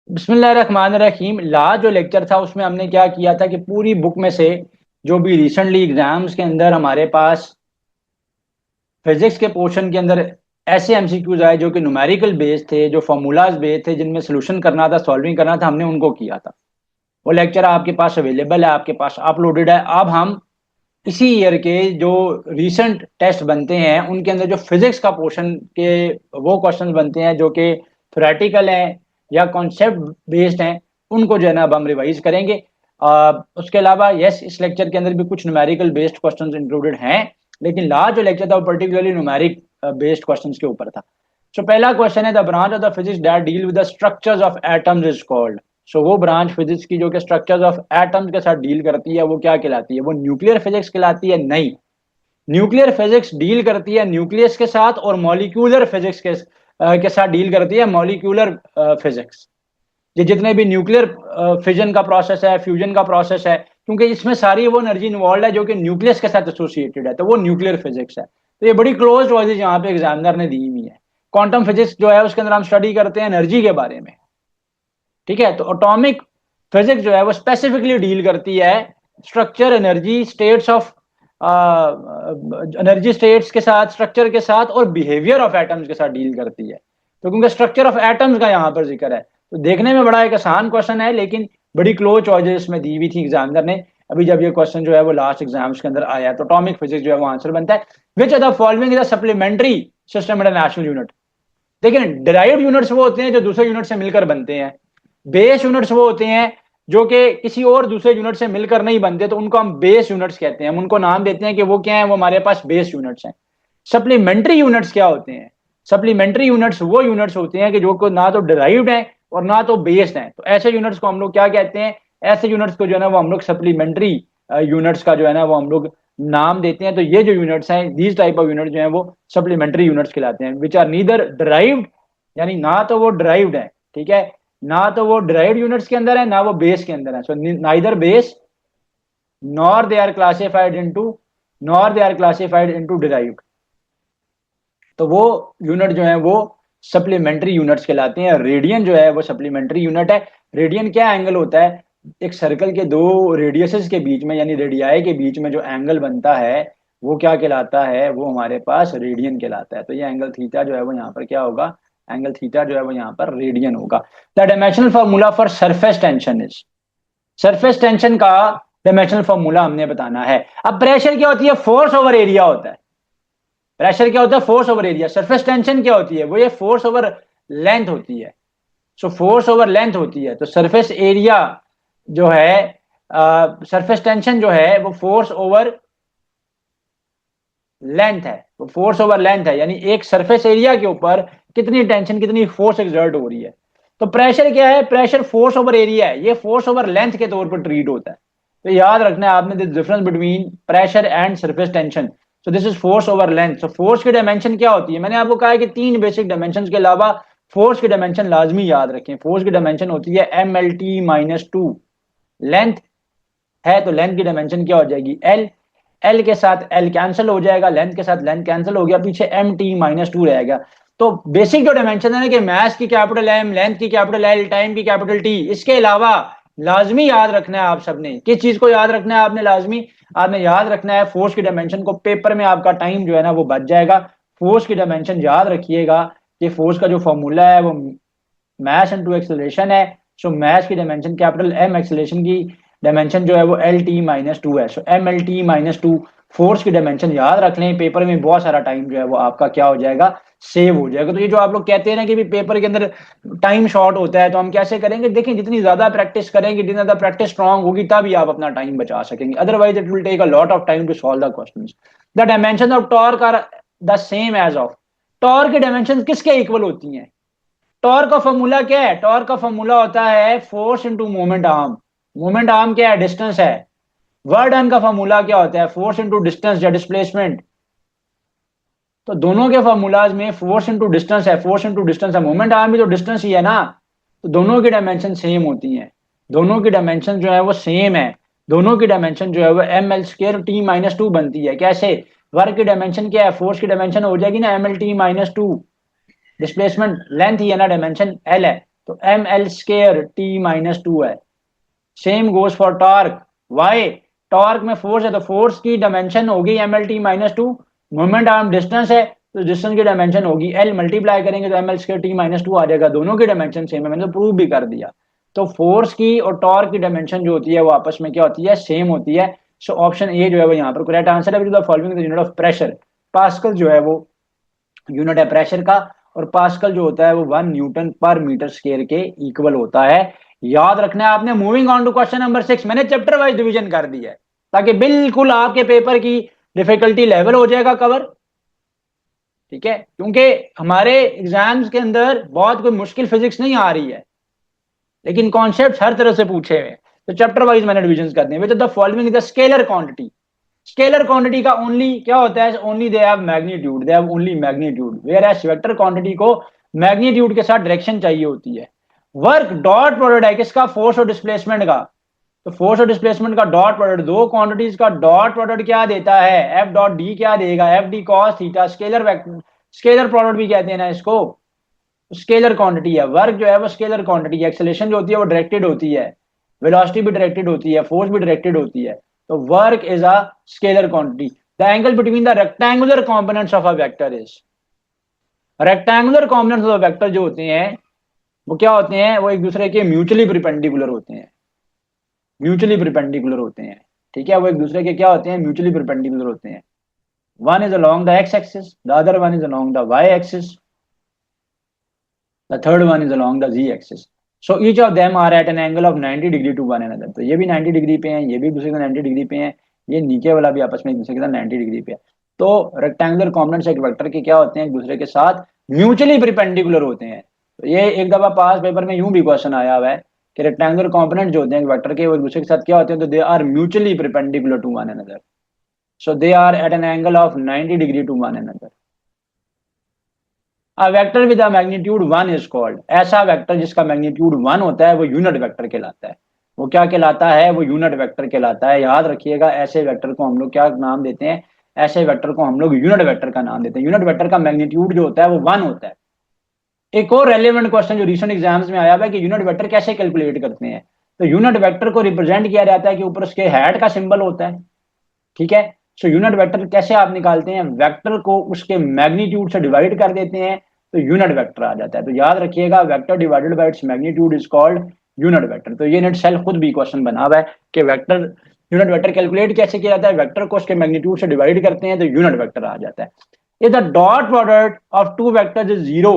बिस्मिल्लाहिर्रहमानिर्रहीम। लास्ट जो लेक्चर था उसमें हमने क्या किया था कि पूरी बुक में से जो भी रिसेंटली एग्जाम्स के अंदर हमारे पास फिजिक्स के पोर्शन के अंदर ऐसे एमसीक्यूज आए जो कि न्यूमेरिकल बेस्ड थे, जो फार्मूलाज बेस्ड थे, जिनमें सोल्यूशन करना था, सॉल्विंग करना था, हमने उनको किया था। वो लेक्चर आपके पास अवेलेबल है, आपके पास अपलोडेड है। अब हम इसी ईयर के जो रीसेंट टेस्ट बनते हैं उनके अंदर जो फिजिक्स का पोर्शन के वो क्वेश्चन बनते हैं जो कि थ्योरेटिकल हैं या कॉन्सेप्ट बेस्ड हैं, उनको जो है ना अब हम रिवाइज करेंगे। उसके अलावा यस, इस लेक्चर के अंदर भी कुछ न्यूमेरिकल बेस्ड क्वेश्चंस इंक्लूडेड हैं, लेकिन लास्ट जो लेक्चर था वो पर्टिकुलरली न्यूमेरिक बेस्ड क्वेश्चंस के ऊपर था। सो पहला क्वेश्चन है, the branch of the physics that deal with the structures of atoms is called. So वो ब्रांच फिजिक्स की जो कि स्ट्रक्चर्स ऑफ एटम्स के साथ डील करती है वो क्या कहलाती है? वो न्यूक्लियर फिजिक्स कहलाती है? नहीं, न्यूक्लियर फिजिक्स डील करती है न्यूक्लियस के साथ, और मॉलिक्यूलर फिजिक्स के साथ डील करती है मॉलिक्यूलर फिजिक्स। ये जितने भी न्यूक्लियर फिजन का प्रोसेस है, फ्यूजन का प्रोसेस है, क्योंकि इसमें सारी वो एनर्जी इन्वॉल्व है जो कि न्यूक्लियस के साथ एसोसिएटेड है, तो वो न्यूक्लियर फिजिक्स है। तो ये बड़ी क्लोज चॉइसेस यहाँ पे एग्जामिनर ने दी हुई है। क्वांटम फिजिक्स जो है उसके अंदर हम स्टडी करते हैं एनर्जी के बारे में, ठीक है। तो एटॉमिक फिजिक्स जो है वो स्पेसिफिकली डील करती है structure, energy states of energy states के साथ, स्ट्रक्चर के साथ, और बिहेवियर ऑफ एटम्स के साथ डील करती है। तो क्योंकि स्ट्रक्चर ऑफ एटम्स का यहाँ पर जिक्र है, तो देखने में बड़ा एक आसान क्वेश्चन है, लेकिन बड़ी क्लोज चॉइसेस इसमें दी हुई थी एग्जामिनर ने। अभी जब ये क्वेश्चन जो है वो लास्ट एग्जाम्स के अंदर आया तो एटॉमिक फिजिक्स जो है वो आंसर बनता है। Which are the following is a supplementary system international unit. देखिए, डिराइव्ड यूनिट्स वो होते हैं जो दूसरे यूनिट से मिलकर बनते हैं। बेस यूनिट्स वो होते हैं जो कि किसी और दूसरे यूनिट से मिलकर नहीं बनते, तो उनको हम बेस यूनिट्स कहते हैं। हम उनको नाम देते हैं कि वो क्या है, वो हमारे पास बेस यूनिट्स हैं। सप्लीमेंट्री यूनिट्स क्या होते हैं? सप्लीमेंट्री यूनिट्स वो यूनिट्स होते हैं कि जो को ना तो डिराइव्ड है और ना तो बेस्ड है। तो ऐसे यूनिट्स को हम लोग क्या कहते हैं? ऐसे यूनिट्स को जो है ना वो हम लोग सप्लीमेंट्री यूनिट्स का जो है ना वो हम लोग नाम देते हैं। तो ये जो यूनिट्स हैं, दीज टाइप ऑफ यूनिट जो है वो सप्लीमेंट्री यूनिट्स कहलाते हैं, विच आर नीदर डिराइव्ड, यानी ना तो वो डिराइव्ड है, ठीक है, ना तो वो डिराइव्ड यूनिट्स के अंदर है, ना वो बेस के अंदर है। So neither base nor they are classified into, nor they are classified into derived. तो वो यूनिट जो है वो सप्लीमेंट्री यूनिट्स कहलाते हैं। रेडियन जो है वो सप्लीमेंट्री यूनिट है। रेडियन क्या एंगल होता है? एक सर्कल के दो रेडियसेस के बीच में, यानी रेडियाई के बीच में जो एंगल बनता है वो क्या कहलाता है? वो हमारे पास रेडियन कहलाता है। तो ये एंगल थीटा जो है वो यहाँ पर क्या होगा? एंगल थीटा जो है वो यहाँ पर रेडियन होगा। The dimensional formula for surface tension is, surface tension का डायमेंशनल फॉर्मूला हमने बताना है। अब प्रेशर क्या होती है? फोर्स ओवर एरिया होता है। प्रेशर क्या होता है? Force over area. Surface tension क्या होती है? वो ये फोर्स ओवर लेंथ होती है। सो फोर्स ओवर लेंथ होती है। तो सरफेस एरिया जो है, सरफेस टेंशन जो है वो फोर्स ओवर लेंथ है। वो फोर्स ओवर लेंथ है, यानी एक सरफेस एरिया के ऊपर कितनी टेंशन, कितनी फोर्स एक्सर्ट हो रही है। तो प्रेशर क्या है? प्रेशर फोर्स ओवर एरिया है, ये फोर्स ओवर लेंथ के तौर पर ट्रीट होता है। तो याद रखना है आपने, this difference between pressure and surface tension. So this is force over length. So force की डायमेंशन क्या होती है? मैंने आपको कहा है कि तीन बेसिक डायमेंशन के अलावा फोर्स की डायमेंशन लाजमी याद रखें। फोर्स की डायमेंशन होती है MLT-2। लेंथ है तो लेंथ की डायमेंशन क्या हो जाएगी? एल। एल के साथ एल कैंसिल हो जाएगा, लेंथ के साथ लेंथ कैंसिल हो गया, पीछे MT-2 रहेगा। तो बेसिक जो डायमेंशन है ना, कि मास की कैपिटल एम, लेंथ की कैपिटल एल, टाइम की कैपिटल टी। इसके अलावा लाजमी याद रखना है आप सबने, किस चीज को याद रखना है आपने? लाजमी आपने याद रखना है फोर्स की डायमेंशन को। पेपर में आपका टाइम जो है ना वो बच जाएगा। फोर्स की डायमेंशन याद रखिएगा कि फोर्स का जो फॉर्मूला है वो मैश इनटू एक्सेलरेशन है। सो मैश की डायमेंशन कैपिटल एम, एक्सेलरेशन की डायमेंशन जो है वो LT-2 है। सो MLT-2 फोर्स की डायमेंशन याद रख लें। पेपर में बहुत सारा टाइम जो है वो आपका क्या हो जाएगा? सेव हो जाएगा। तो ये जो आप लोग कहते हैं ना कि भी पेपर के अंदर टाइम शॉर्ट होता है, तो हम कैसे करेंगे? देखिए, जितनी ज्यादा प्रैक्टिस करेंगे, जितनी ज्यादा प्रैक्टिस स्ट्रांग होगी, तभी आप अपना टाइम बचा सकेंगे। Otherwise it will take a lot of time to solve the questions. The dimension of torque are the same as of. Torque की डायमेंशन किसके इक्वल होती हैं? टॉर्क का फॉर्मूला क्या है? टॉर्क का फॉर्मूला होता है force into moment arm. Moment arm क्या है? डिस्टेंस है। वर्क डन का फॉर्मूला क्या होता है? फोर्स इंटू डिस्टेंस या डिस्प्लेसमेंट। तो दोनों के फॉर्मूलाज में फोर्स इंटू डिस्टेंस है, फोर्स इंटू डिस्टेंस है। मोमेंट आर्म भी तो डिस्टेंस ही है ना। तो दोनों की डायमेंशन सेम होती हैं। दोनों की डायमेंशन जो है वो सेम है। दोनों की डायमेंशन जो है वो ML² T-2 बनती है। कैसे? वर्क की डायमेंशन क्या है? फोर्स की डायमेंशन हो जाएगी ना MLT-2। डिस्प्लेसमेंट लेंथ ही है ना, डायमेंशन एल है। तो ml²t-2 है। Same goes for torque, why, torque में फोर्स है तो फोर्स की डायमेंशन होगी ml_t-2, मोमेंट आर्म डिस्टेंस है तो डिस्टेंस की डायमेंशन होगी L, मल्टीप्लाई करेंगे तो ml²t-2 आ जाएगा, दोनों की डायमेंशन सेम है, मैंने तो प्रूव भी कर दिया। तो फोर्स की और टॉर्क की डायमेंशन जो होती है वो आपस में क्या होती है, सेम होती है। सो ऑप्शन ए जो है वो यहाँ पर करेक्ट आंसर है। Following unit of pressure, pascal जो है वो यूनिट है प्रेशर का, और पास्कल जो होता है वो 1 N/m² के इक्वल होता है। याद रखना है आपने। Moving on to question number 6, मैंने चैप्टर वाइज डिवीजन कर दिया है ताकि बिल्कुल आपके पेपर की डिफिकल्टी लेवल हो जाएगा कवर। ठीक है, क्योंकि हमारे एग्जाम्स के अंदर बहुत कोई मुश्किल फिजिक्स नहीं आ रही है, लेकिन कॉन्सेप्ट हर तरह से पूछे हुए हैं। तो चैप्टर वाइज मैंने डिवीजन कर दिए। The following is the scalar quantity. Scalar quantity का ओनली क्या होता है, only they have magnitude, they have only magnitude, whereas vector quantity को मैग्नीट्यूड के साथ डायरेक्शन चाहिए होती है। वर्क डॉट प्रोडक्ट है किसका, फोर्स और डिस्प्लेसमेंट का। तो फोर्स और डिस्प्लेसमेंट का डॉट प्रोडक्ट, दो क्वांटिटीज का डॉट प्रोडक्ट क्या देता है, एफ डॉट डी क्या देगा, F D cos theta. Scalar vector, scalar product भी कहते हैं ना इसको, स्केलर क्वांटिटी है। वर्क जो है वो स्केलर क्वांटिटी है, एक्सेलरेशन जो होती है वो डायरेक्टेड होती है, वेलोसिटी भी डायरेक्टेड होती है, फोर्स भी डायरेक्टेड होती है। तो work is a scalar quantity. The angle between the rectangular components of a vector is, rectangular components of vector जो होते हैं वो क्या होते हैं, वो एक दूसरे के म्यूचुअली परपेंडिकुलर होते हैं, म्यूचुअली परपेंडिकुलर होते हैं। ठीक है, वो एक दूसरे के क्या होते हैं, म्यूचुअली परपेंडिकुलर होते हैं। One is along the x axis, the other one is along the y axis, the third one is along the z axis. So each of them are at an angle of 90 degree to one another. तो ये भी 90 degree पे हैं, ये भी एक दूसरे के 90 डिग्री पे हैं, ये नीचे वाला भी आपस में एक दूसरे के साथ 90 डिग्री पे है। तो रेक्टेंगुलर कॉम्पोनेंट्स एक वेक्टर के क्या होते हैं, एक दूसरे के साथ म्यूचुअली परपेंडिकुलर होते हैं। तो ये एक दफा पास पेपर में यूं भी क्वेश्चन आया हुआ है कि रेक्टेंगुलर कॉम्पोनेंट जो होते हैं वेक्टर के, वो एक दूसरे के साथ क्या होते हैं, तो they are mutually perpendicular to one another. So they are at an angle of 90 degree to one another. A vector with a magnitude 1 is called, ऐसा वेक्टर जिसका मैग्नीट्यूड 1 होता है वो यूनिट वेक्टर कहलाता है। वो क्या कहलाता है, वो यूनिट वेक्टर कहलाता है। याद रखिएगा, ऐसे वेक्टर को हम लोग क्या नाम देते हैं, ऐसे वेक्टर को हम लोग यूनिट वेक्टर का नाम देते हैं। यूनिट वेक्टर का मैग्नीट्यूड जो होता है वो 1 होता है। एक और रेलेवेंट क्वेश्चन जो रिसेंट एग्जाम्स में आया हुआ है कि यूनिट वेक्टर कैसे कैलकुलेट करते हैं। तो यूनिट वेक्टर को रिप्रेजेंट किया जाता है कि ऊपर उसके हेड का सिंबल होता है। ठीक है, सो यूनिट वेक्टर कैसे आप निकालते हैं, वेक्टर को उसके मैग्नीट्यूड से डिवाइड कर देते हैं तो यूनिट वेक्टर आ जाता है। तो याद रखिएगा, vector divided by its magnitude is called unit vector. तो ये नेट सेल खुद भी क्वेश्चन बना हुआ है कि वेक्टर, यूनिट वेक्टर कैलकुलेट कैसे किया जाता है, वेक्टर को उसके मैग्नीट्यूड से डिवाइड करते हैं तो यूनिट वेक्टर आ जाता है। If the dot product of two vectors is zero,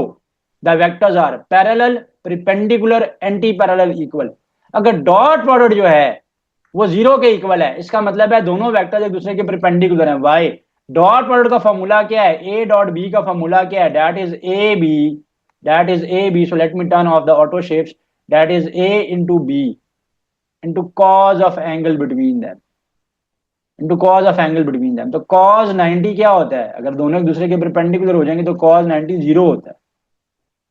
the vectors are parallel, perpendicular, anti parallel, equal. अगर डॉट प्रोडक्ट जो है वो जीरो के इक्वल है, इसका मतलब है दोनों वेक्टर एक दूसरे के परपेंडिकुलर हैं। वाई, डॉट प्रोडक्ट का फॉर्मूला क्या है, ए डॉट बी का फॉर्मूला क्या है, that is A B, that is A B. So let me turn off the auto shapes, that is A into B into cos of angle between them, into cos of angle between them. तो cos 90 क्या होता है, अगर दोनों एक दूसरे के perpendicular हो जाएंगे तो कॉज 90 जीरो होता है।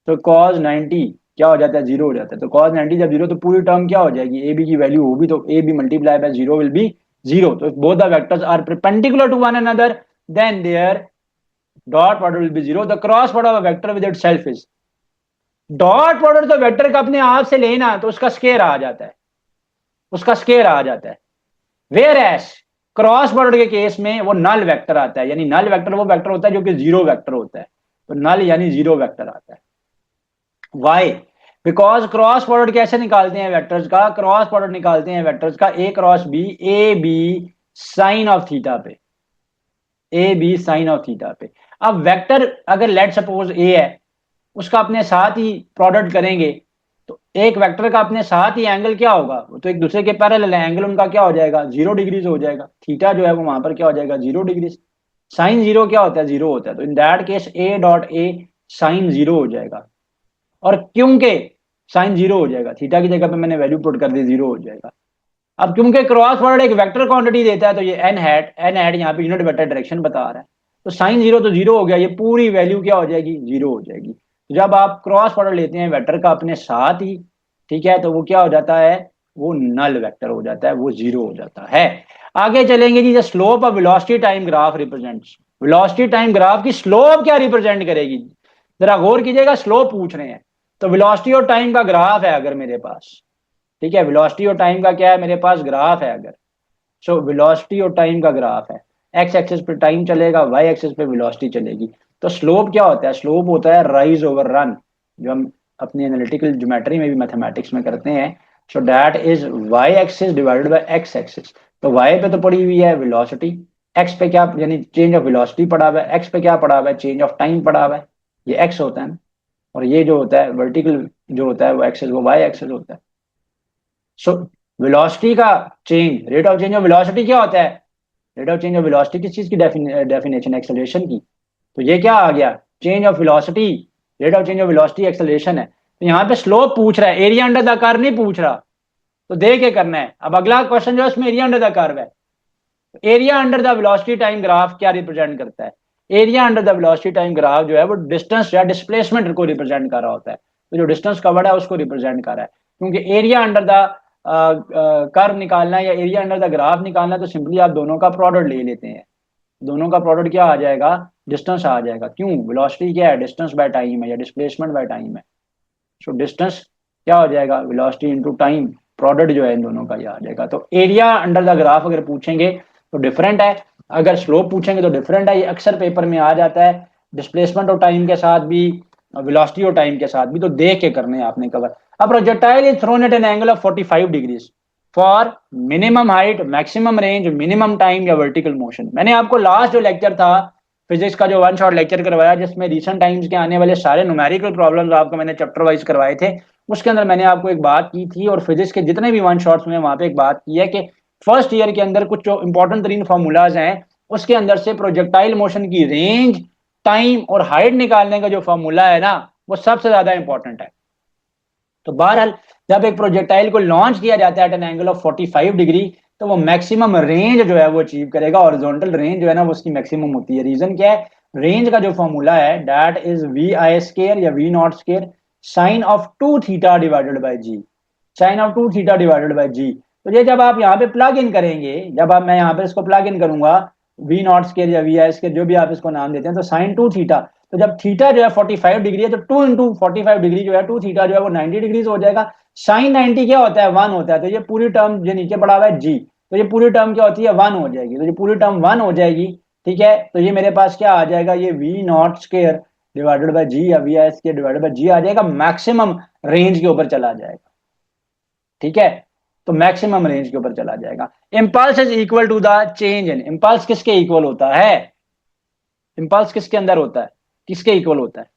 तो कॉज 90 क्या हो जाता है, जीरो हो जाता है। तो कॉज 90 जब जीरो तो पूरी टर्म क्या हो जाएगी, ए बी की वैल्यू होगी तो A B multiply by zero will be zero. तो both the vectors are perpendicular to one another, then their dot product will be zero. The cross product of vector with itself is, dot product तो vector का अपने आप से लेना तो उसका square आ जाता है, उसका स्केयर आ जाता है। वेयर एस क्रॉस प्रोडक्ट के केस में वो नल वेक्टर आता है, यानी नल वेक्टर वो वेक्टर होता है जो कि जीरो वेक्टर होता है। तो नल यानी जीरो वेक्टर आता है। वाई, बिकॉज क्रॉस प्रोडक्ट कैसे निकालते हैं वेक्टर्स का, क्रॉस प्रोडक्ट निकालते हैं वेक्टर्स का A cross B, A B sine of theta पे, A B sine of theta पे। अब वेक्टर अगर लेट सपोज ए है, उसका अपने साथ ही प्रोडक्ट करेंगे तो एक वेक्टर का अपने साथ ही एंगल क्या होगा, वो तो एक दूसरे के पैरेलल है, एंगल उनका क्या हो जाएगा, 0 डिग्रीज हो जाएगा। थीटा जो है वो वहां पर क्या हो जाएगा, 0 डिग्रीज। साइन जीरो क्या होता है, जीरो होता है। तो in that case A dot A sine zero हो जाएगा। और क्योंकि साइन जीरो हो जाएगा, थीटा की जगह पे मैंने वैल्यू पुट कर दी, जीरो हो जाएगा। अब क्योंकि क्रॉस प्रोडक्ट एक वेक्टर क्वांटिटी देता है तो ये एन हैट, एन हैट यहाँ पे यूनिट वेक्टर डायरेक्शन बता रहा है। तो साइन जीरो तो जीरो हो गया, ये पूरी वैल्यू क्या हो जाएगी, जीरो हो जाएगी। तो जब आप क्रॉस प्रोडक्ट लेते हैं वेक्टर का अपने साथ ही, ठीक है, तो वो क्या हो जाता है, वो नल वेक्टर हो जाता है, वो जीरो हो जाता है। आगे चलेंगे जी, slope of velocity time graph represents, velocity time graph की स्लोप क्या रिप्रेजेंट करेगी, जरा गौर कीजिएगा, स्लोप पूछ रहे हैं। तो वेलोसिटी और टाइम का ग्राफ है अगर मेरे पास, ठीक है, वेलोसिटी और टाइम का क्या है मेरे पास ग्राफ है अगर, सो वेलोसिटी और टाइम का ग्राफ है, एक्स एक्सिस पे टाइम चलेगा, वाई एक्सिस पे वेलोसिटी चलेगी। तो स्लोप क्या होता है, स्लोप होता है राइज ओवर रन, जो हम अपनी एनालिटिकल ज्योमेट्री में भी मैथमेटिक्स में करते हैं। So that is y axis divided by x axis. तो वाई पे तो पड़ी हुई है वेलोसिटी, एक्स पे क्या यानी चेंज ऑफ वेलोसिटी पड़ा हुआ है, एक्स पे क्या पड़ा हुआ है, चेंज ऑफ टाइम पड़ा हुआ है, ये एक्स होता है ना। और ये जो होता है वर्टिकल जो होता है वो एक्सिस, वो वाई एक्सिस होता है। सो वेलोसिटी का change, rate of change of velocity क्या होता है, rate of change of velocity किस चीज की डेफिनेशन, एक्सेलरेशन की। तो ये क्या आ गया, change of velocity, rate of change of velocity acceleration है। तो यहाँ पे स्लोप पूछ रहा है, एरिया अंडर द कर्व नहीं पूछ रहा। तो देख के करना है। अब अगला क्वेश्चन जो है उसमें एरिया अंडर द कर्व है। Area under the velocity time graph क्या रिप्रेजेंट करता है, area under the velocity time graph जो है वो डिस्टेंस या डिस्प्लेसमेंट को रिप्रेजेंट कर रहा होता है। तो जो डिस्टेंस कवर्ड है उसको रिप्रेजेंट कर रहा है, क्योंकि एरिया अंडर द कर्व निकालना है या एरिया अंडर द ग्राफ निकालना है तो सिंपली आप दोनों का प्रोडक्ट ले लेते हैं। दोनों का प्रोडक्ट क्या आ जाएगा, डिस्टेंस आ जाएगा। क्यों, वेलोसिटी क्या है, डिस्टेंस बाय टाइम है या डिस्प्लेसमेंट बाय टाइम है। सो डिस्टेंस क्या हो जाएगा, वेलोसिटी इनटू टाइम, प्रोडक्ट जो है इन दोनों का ये आ जाएगा। तो एरिया अंडर द ग्राफ अगर पूछेंगे तो डिफरेंट है, अगर स्लोप पूछेंगे तो डिफरेंट है। ये अक्सर पेपर में आ जाता है डिस्प्लेसमेंट और टाइम के साथ भी, वेलोसिटी और टाइम के साथ भी। तो देख के करने हैं आपने कवर। अब projectile is thrown at an angle of 45 degrees for minimum height, maximum range, minimum time या वर्टिकल मोशन। मैंने आपको लास्ट जो लेक्चर था फिजिक्स का, जो वन शॉट लेक्चर करवाया जिसमें रिसेंट टाइम्स के आने वाले सारे न्यूमेरिकल प्रॉब्लम्स आपको मैंने चैप्टर वाइज करवाए थे, उसके अंदर मैंने आपको एक बात की थी, और फिजिक्स के जितने भी वन शॉट्स में वहां पे एक बात की है कि फर्स्ट ईयर के अंदर कुछ जो इंपॉर्टेंट तरीन फॉर्मूलाज हैं उसके अंदर से प्रोजेक्टाइल मोशन की रेंज, टाइम और हाइट निकालने का जो फॉर्मूला है ना वो सबसे ज्यादा इंपॉर्टेंट है। तो बहरहाल जब एक प्रोजेक्टाइल को लॉन्च किया जाता है at an angle of 45 degree तो वो मैक्सिमम रेंज जो है वो अचीव करेगा। हॉरिजॉन्टल रेंज जो है ना वो उसकी मैक्सिमम होती है। रीजन क्या है, रेंज का जो फॉर्मूला है that is v i square या v not square sine of 2 theta divided by g, sine of 2 theta divided by g. तो ये जब आप यहाँ पे प्लग इन करेंगे, जब आप मैं यहाँ पे इसको प्लग इन करूंगा वी नॉट स्केयर या वी आई स्केयर जो भी आप इसको नाम देते हैं, तो साइन 2 थीटा, तो जब थीटा जो है 45 डिग्री है तो 2 इंटू 45 डिग्री जो है 2 थीटा जो है वो 90 डिग्रीज हो जाएगा। साइन 90 क्या होता है, 1 होता है। तो ये पूरी टर्म जो नीचे पड़ा हुआ है जी, तो ये पूरी टर्म क्या होती है 1 हो जाएगी। तो ये पूरी टर्म 1 हो जाएगी, ठीक है। तो ये मेरे पास क्या आ जाएगा, ये v not square divided by g या v i square divided by g आ जाएगा, मैक्सिमम रेंज के ऊपर चला जाएगा, ठीक है। तो मैक्सिमम रेंज के ऊपर चला जाएगा। Impulse is equal to the change in, impulse किसके इक्वल होता है, इंपल्स किसके अंदर होता है, किसके इक्वल होता है।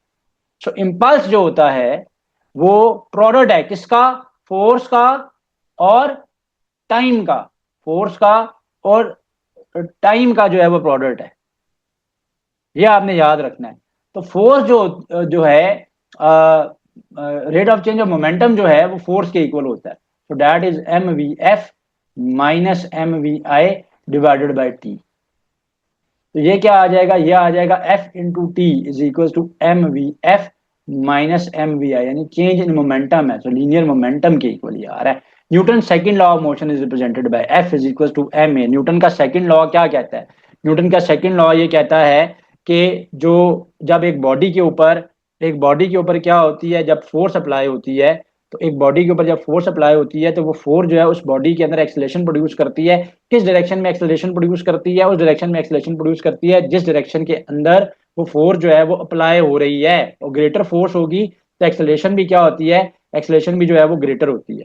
सो इंपल्स जो होता है वो प्रोडक्ट है किसका, फोर्स का और टाइम का, फोर्स का और टाइम का जो है वो प्रोडक्ट है। ये आपने याद रखना है। तो फोर्स जो जो है rate of change of momentum जो है वो फोर्स के इक्वल होता है। तो that is m v f minus m v i divided by t. तो ये क्या आ जाएगा, ये आ जाएगा f into t is equal to M v f minus m v i, यानी चेंज इन मोमेंटम है। तो लीनियर मोमेंटम के इक्वल ये आ रहा है। Newton second law of motion is represented by F is equal to M A. Newton का second law क्या कहता है, न्यूटन का सेकंड लॉ ये कहता है कि जो जब एक बॉडी के ऊपर क्या होती है, जब फोर्स अप्लाई होती है, तो एक बॉडी के ऊपर जब फोर्स अप्लाई होती है तो वो फोर्स जो है उस बॉडी के अंदर एक्सेलरेशन प्रोड्यूस करती है। किस डायरेक्शन में एक्सेलरेशन प्रोड्यूस करती है, उस डायरेक्शन में एक्सेलरेशन प्रोड्यूस करती है जिस डायरेक्शन के अंदर वो फोर्स जो है वो अप्लाई हो रही है। और ग्रेटर फोर्स होगी तो एक्सेलरेशन भी क्या होती है, एक्सेलरेशन भी जो है वो ग्रेटर होती है,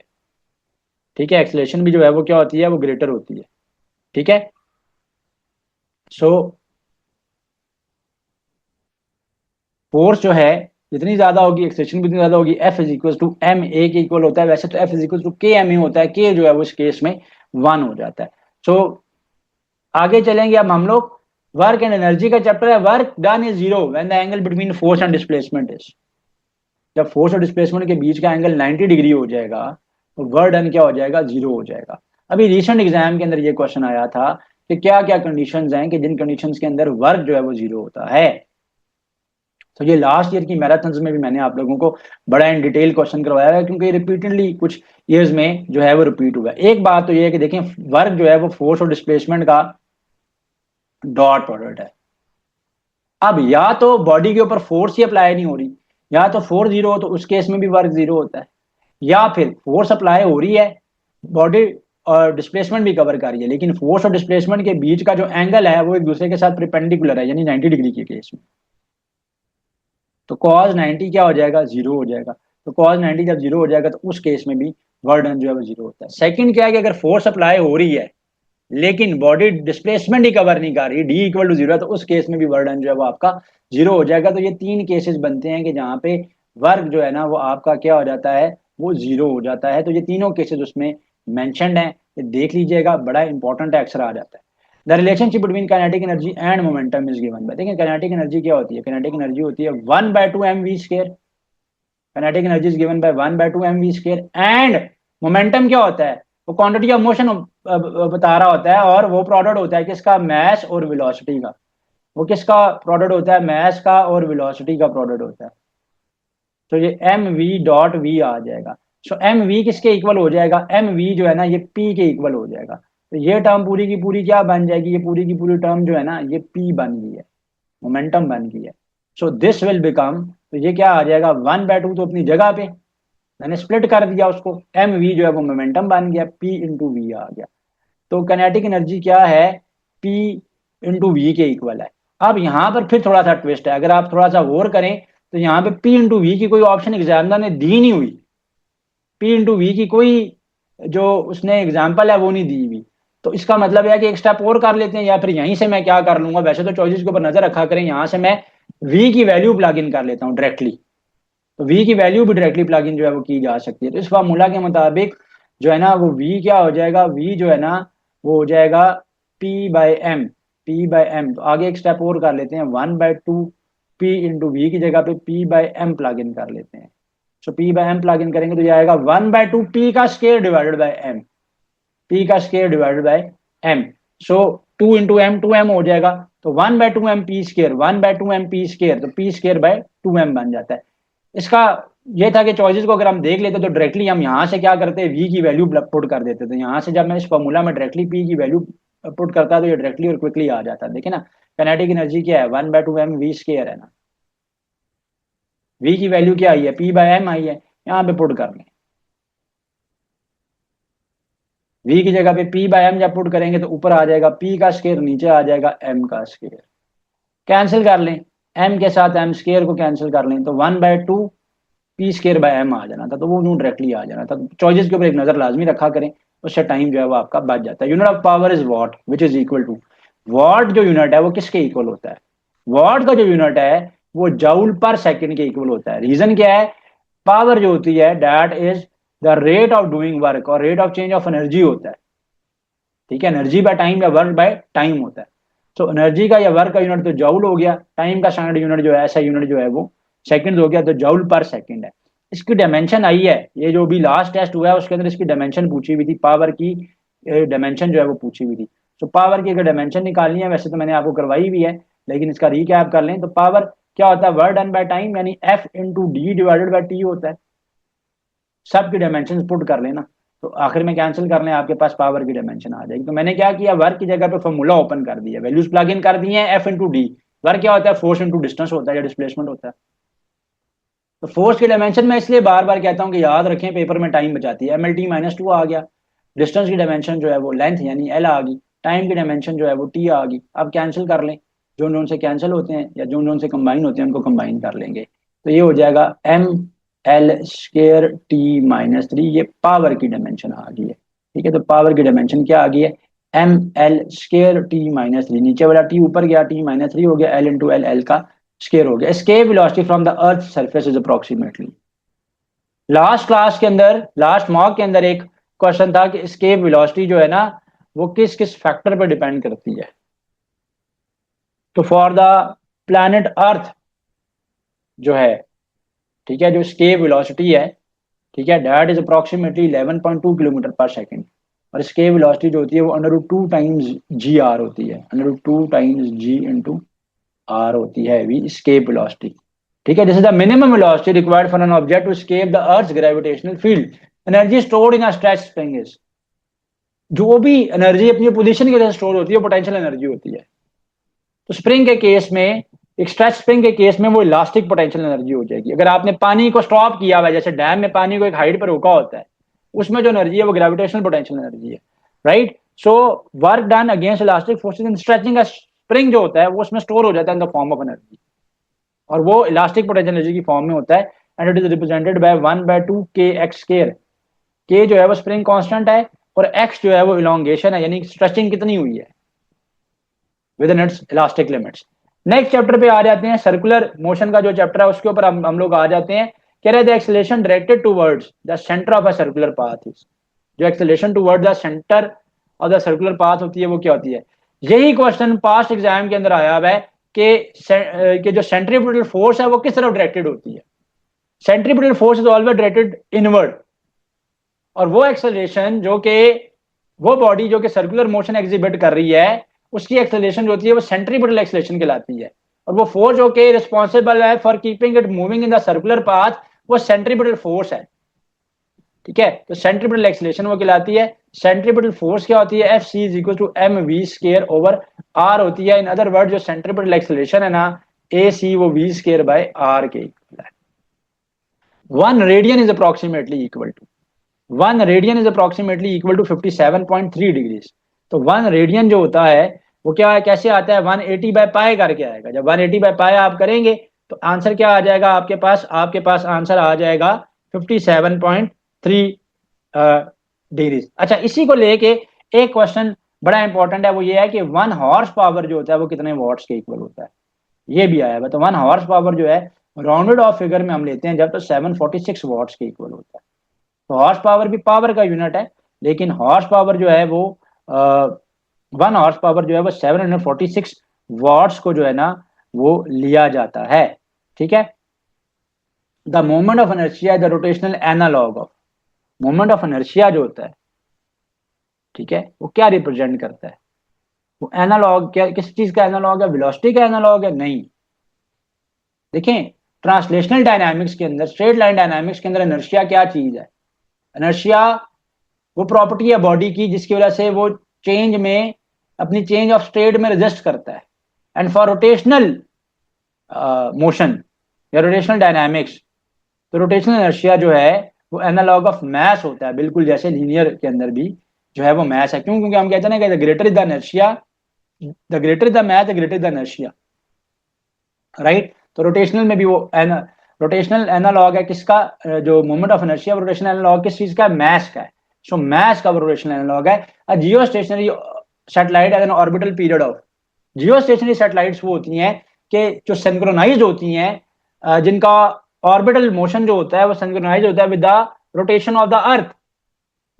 ठीक है। एक्सेलरेशन भी जो है वो क्या होती है, वो ग्रेटर होती है, ठीक है। सो फोर्स जो है जितनी ज्यादा होगी एक्सेलरेशन भी उतनी ज्यादा होगी। F is equal to M A के इक्वल होता है। वैसे तो F is equal to K M A होता है, के जो है वो इस केस में 1 हो जाता है। सो आगे चलेंगे अब हम लोग, वर्क एंड एनर्जी का चैप्टर है। Work done is zero when the angle between force and displacement is, जब फोर्स और डिस्प्लेसमेंट के बीच का एंगल 90 डिग्री हो जाएगा तो वर्क डन क्या हो जाएगा, जीरो हो जाएगा। अभी रिसेंट एग्जाम के अंदर ये क्वेश्चन आया था कि क्या क्या कंडीशंस हैं कि जिन कंडीशंस के अंदर वर्क जो है वो जीरो होता है। तो ये लास्ट ईयर की मैराथन्स में भी मैंने आप लोगों को बड़ा इन डिटेल क्वेश्चन करवाया है, क्योंकि रिपीटेडली कुछ ईयर्स में जो है वो रिपीट हुआ है। एक बात तो ये है कि देखें वर्क जो है वो फोर्स और डिस्प्लेसमेंट का डॉट प्रोडक्ट है। अब या तो बॉडी के ऊपर फोर्स ही अप्लाई नहीं हो रही, या तो फोर्स जीरो हो तो उस केस में भी वर्क जीरो होता है, या फिर फोर्स अप्लाई हो रही है, बॉडी और डिस्प्लेसमेंट भी कवर कर रही है, लेकिन फोर्स और डिस्प्लेसमेंट के बीच का जो एंगल है वो एक दूसरे के साथ परपेंडिकुलर है, यानी 90 डिग्री के केस में, तो cos 90 क्या हो जाएगा, जीरो हो जाएगा। तो cos 90 जब जीरो हो जाएगा तो उस केस में भी वर्क डन जो है वो जीरो होता है। सेकंड क्या है कि अगर फोर्स अप्लाई हो रही है लेकिन बॉडी डिस्प्लेसमेंट ही कवर नहीं कर रही, डी इक्वल टू जीरो है, तो उस केस में भी वर्क डन जो है वो आपका जीरो हो जाएगा। तो ये तीन केसेस बनते हैं कि जहाँ पे वर्क जो है ना वो आपका क्या हो जाता है, वो जीरो हो जाता है। तो ये तीनों केसेस उसमें मैंशनड हैं, ये देख लीजिएगा, बड़ा इंपॉर्टेंट है, अक्सर आ जाता है। The relationship between kinetic energy and momentum is given bye, देखिए काइनेटिक एनर्जी क्या होती है, काइनेटिक एनर्जी होती है 1/2 mv²। Kinetic energy is given bye 1/2 mv² and momentum क्या होता है, वो क्वांटिटी ऑफ मोशन बता रहा होता है, और वो प्रोडक्ट होता है किसका, मैस और वेलोसिटी का। वो किसका प्रोडक्ट होता है, मैस का और वेलोसिटी का प्रोडक्ट होता है। तो ये एम वी डॉट वी आ जाएगा। सो एम वी किसके इक्वल हो जाएगा, एम वी जो है ना ये पी के इक्वल हो जाएगा। तो ये टर्म पूरी की पूरी क्या बन जाएगी, ये पूरी की पूरी टर्म जो है ना ये पी बन गई है, मोमेंटम बन गई है। सो दिस विल बिकम, तो ये क्या आ जाएगा, 1/2 तो अपनी जगह पे मैंने स्प्लिट कर दिया उसको, एम वी जो है वो मोमेंटम बन गया, पी इंटू वी आ गया। तो काइनेटिक एनर्जी क्या है, पी इंटू वी के इक्वल है। अब यहाँ पर फिर थोड़ा सा ट्विस्ट है, अगर आप थोड़ा सा गौर करें तो यहाँ पे पी इंटू वी की कोई ऑप्शन एग्जामिनर ने दी नहीं हुई, पी इंटू वी की कोई जो उसने एग्जाम्पल है वो नहीं दी हुई। तो इसका मतलब है कि एक स्टेप और कर लेते हैं, या फिर यहीं से मैं क्या कर लूंगा, वैसे तो चॉइसेस के ऊपर नजर रखा करें, यहाँ से मैं वी की वैल्यू प्लग इन कर लेता हूँ डायरेक्टली। तो वी की वैल्यू भी डायरेक्टली प्लग इन जो है वो की जा सकती है। तो इस फार्मूला के मुताबिक जो है ना वो वी क्या हो जाएगा, वी जो है ना वो हो जाएगा P/m, P/m। तो आगे एक स्टेप और कर लेते हैं, 1/2 P इंटू वी की जगह पे P/m प्लग इन कर लेते हैं। सो P/m प्लग इन करेंगे तो ये आएगा 1/2 P का square divided by m, P का square divided by m। So 2 into M, 2m हो जाएगा। तो 1/2 m P square, 1/2 m P square, तो P स्केयर बाय 2m बन जाता है। इसका ये था कि चॉइसेस को अगर हम देख लेते तो डायरेक्टली हम यहाँ से क्या करते हैं, वी की वैल्यू पुट कर देते थे। यहाँ से जब मैं इस फॉर्मूला में डायरेक्टली पी की वैल्यू पुट करता तो ये डायरेक्टली और क्विकली आ जाता। देखिए ना काइनेटिक एनर्जी क्या है, 1/2 m वी स्केयर है ना, वी की वैल्यू क्या आई है, P/m आई है, यहाँ पे पुट कर लें। वी की जगह पे P/m जब पुट करेंगे तो ऊपर आ जाएगा P का स्केयर, नीचे आ जाएगा m का स्केयर। कैंसिल कर लें, m के साथ m स्केयर को कैंसिल कर लें तो 1/2 P स्केयर बाय m आ जाना था, तो वो यूं डायरेक्टली आ जाना था। चॉइसेस के ऊपर एक नजर लाजमी रखा करें, उससे टाइम जो है वो आपका बच जाता है। Unit of power is watt which is equal to, watt जो यूनिट है वो किसके इक्वल होता है, वॉट का जो यूनिट है वो जूल पर सेकंड के इक्वल होता है। रीजन क्या है, पावर जो होती है that is the rate of doing work, और rate of change of energy होता है। ठीक है, एनर्जी बाय टाइम या वर्क बाय टाइम होता है। तो एनर्जी का या वर्क का यूनिट तो जूल हो गया, टाइम का स्टैंडर्ड यूनिट जो है ऐसा यूनिट जो है वो सेकंड हो गया, तो जूल पर सेकंड है। इसकी डायमेंशन आई है, ये जो भी लास्ट टेस्ट हुआ है उसके अंदर इसकी डायमेंशन पूछी हुई थी, पावर की डायमेंशन जो है वो पूछी हुई थी। तो पावर की अगर डायमेंशन निकालनी है, वैसे तो मैंने आपको करवाई भी है, लेकिन इसका रीकैप कर लें तो पावर क्या होता है, वर्क डन बाय टाइम यानी F into D divided by T होता है। सबकी डायमेंशन पुट कर लेना, तो आखिर में कैंसिल कर लें, आपके पास पावर की डायमेंशन आ जाएगी। तो मैंने क्या किया, वर्क की जगह पे फॉर्मूला ओपन कर दिया, वैल्यूज प्लग इन कर दी है, एफ इंटू डी। वर्क क्या होता है, फोर्स इंटू डिस्टेंस होता है या डिस्प्लेसमेंट होता है। तो फोर्स की डायमेंशन मैं इसलिए बार बार कहता हूं कि याद रखें, पेपर में टाइम बचाती है। MLT-2 आ गया, डिस्टेंस की डायमेंशन जो है वो लेंथ यानी एल आ गई, टाइम की डायमेंशन जो है वो टी आ गई। अब कैंसिल कर लें, जो जोन से कैंसिल होते हैं या जो जोन से कंबाइन होते हैं उनको कंबाइन कर लेंगे, तो ये हो जाएगा ML²T-3, ये पावर की डायमेंशन आ गई है। ठीक है, तो पावर की डायमेंशन क्या आ गई है, ML²T-3, नीचे वाला टी ऊपर गया, T-3 हो गया, L इंटू एल का स्केयर हो गया। Escape velocity from the earth surface is approximately, last class के अंदर, लास्ट मॉक के अंदर एक क्वेश्चन था कि एस्केप वेलोसिटी जो है ना वो किस किस फैक्टर पर डिपेंड करती है। तो फॉर द प्लैनेट अर्थ जो है, ठीक है, जो एस्केप वेलोसिटी है, ठीक है, दैट इज अप्रोक्सीमेटली 11.2 किलोमीटर पर सेकेंड। और एस्केप वेलोसिटी जो होती है वो √2 टाइम्स जी आर होती है, √2 टाइम्स जी इंटू आर होती है वी एस्केप वेलोसिटी। ठीक है, this is the minimum velocity required for an object to escape the earth gravitational field. Energy stored in a stretch spring is, जो भी energy अपनी position के लिए store होती है पोटेंशियल एनर्जी होती है। तो स्प्रिंग के केस में एक स्ट्रेच स्प्रिंग के केस में वो इलास्टिक पोटेंशियल एनर्जी हो जाएगी। अगर आपने पानी को स्टॉप किया हुआ है, जैसे डैम में पानी को एक हाइट पर रोका होता है, उसमें जो एनर्जी है वो ग्रेविटेशनल पोटेंशियल एनर्जी है, right. So work done against elastic forces in stretching, spring जो होता है वो उसमें स्टोर हो जाता है in the form of energy, और वो इलास्टिक पोटेंशियल एनर्जी की फॉर्म में होता है। And it is represented bye 1/2 के एक्स स्क्वायर। के जो है वो स्प्रिंग कांस्टेंट है, और एक्स जो है वो इलोंगेशन है, यानी स्ट्रेचिंग कितनी हुई है with in its elastic limits. Next chapter पे आ जाते हैं, सर्कुलर मोशन का जो चैप्टर है उसके ऊपर हम लोग आ जाते हैं। कह रहे थे acceleration directed towards the centre of a circular path is, जो acceleration towards the centre of the circular path होती है वो क्या होती है। यही क्वेश्चन पास्ट एग्जाम के अंदर आया हुआ है कि जो सेंट्रीपिटल फोर्स है वो किस तरफ डायरेक्टेड होती है। Centripetal force is always directed inward, और वो एक्सेलरेशन जो कि वो बॉडी जो कि सर्कुलर मोशन एग्जिबिट कर रही है उसकी एक्सेलरेशन जो होती है वो सेंट्रीपिटल एक्सेलरेशन कहलाती है, और वो फोर्स जो कि रिस्पॉन्सिबल है for keeping it moving in the circular path वो सेंट्रीपिटल फोर्स है, ठीक है। तो सेंट्रीपिटल एक्सेलरेशन वो कहलाती है। सेंट्रीपिटल फोर्स क्या होती है, F C is equal to M V square over R होती है। इन अदर वर्ड जो सेंट्रीपिटल एक्सेलरेशन है ना, ए सी वो वी स्क्वायर बाय आर के इक्वल है। 1 radian is approximately equal to 1 radian is approximately equal to 57.3 degrees. तो 1 radian जो होता है वो क्या है, कैसे आता है, 180 बाय पाई करके आएगा। जब 180 बाय पाई आप करेंगे तो आंसर क्या आ जाएगा आपके पास आंसर आ जाएगा 57.3 डिग्रीज। अच्छा, इसी को लेके एक क्वेश्चन बड़ा इंपॉर्टेंट है, वो ये है कि 1 हॉर्स पावर जो होता है वो कितने वॉट्स के इक्वल होता है, ये भी आया है। तो 1 हॉर्स पावर जो है राउंडेड ऑफ फिगर में हम लेते हैं जब तो 746 वॉट्स के इक्वल होता है। तो हॉर्स पावर भी पावर का यूनिट है, लेकिन हॉर्स पावर जो है वो 1 हॉर्स पावर जो है वो 746 वॉट्स को जो है ना वो लिया जाता है, ठीक है। The moment of inertia the rotational analog of, moment of inertia जो होता है, ठीक है, वो क्या रिप्रेजेंट करता है, वो एनालॉग क्या, किस चीज का एनालॉग है, वेलोसिटी का एनालॉग है, नहीं। देखें, ट्रांसलेशनल डायनामिक्स के अंदर, स्ट्रेट लाइन डायनामिक्स के अंदर इनर्शिया क्या चीज है, इनर्शिया वो प्रॉपर्टी है बॉडी की जिसकी वजह से वो चेंज में, अपनी चेंज ऑफ स्टेट में रेजिस्ट करता है। एंड फॉर रोटेशनल मोशन या रोटेशनल डायनामिक्स, तो रोटेशनल इनर्शिया जो है वो एनालॉग ऑफ मैस होता है, बिल्कुल जैसे लीनियर के अंदर भी जो है वो मैस है। क्यों? क्योंकि हम कहते हैं ना कि the greater the inertia, the greater the mass, the greater the inertia, right. तो रोटेशनल में भी वो रोटेशनल एनालॉग है किसका, जो moment of inertia rotational analog किस चीज का, मैस का है। सो मैस का रोटेशनल एनालॉग है। Geostationary satellite as an orbital period of, geostationary satellites वो होती हैं कि जो सिंक्रोनाइज्ड होती हैं, जिनका ऑर्बिटल मोशन जो होता है वो सिंक्रोनाइज होता है with the rotation of the अर्थ,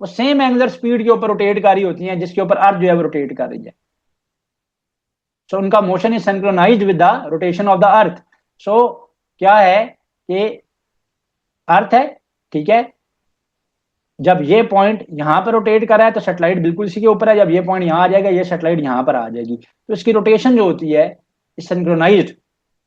वो सेम एंगुलर स्पीड के ऊपर रोटेट कर रही होती हैं जिसके ऊपर अर्थ जो है वो रोटेट कर रही है। सो उनका motion is synchronised with the rotation of the earth. So क्या है कि अर्थ है, ठीक है, जब ये पॉइंट यहां पर रोटेट कर रहा है तो सैटेलाइट बिल्कुल इसी के ऊपर है, जब ये पॉइंट यहां आ जाएगा ये सैटेलाइट यहां पर आ जाएगी, तो इसकी रोटेशन जो होती है सिंक्रोनाइज्ड।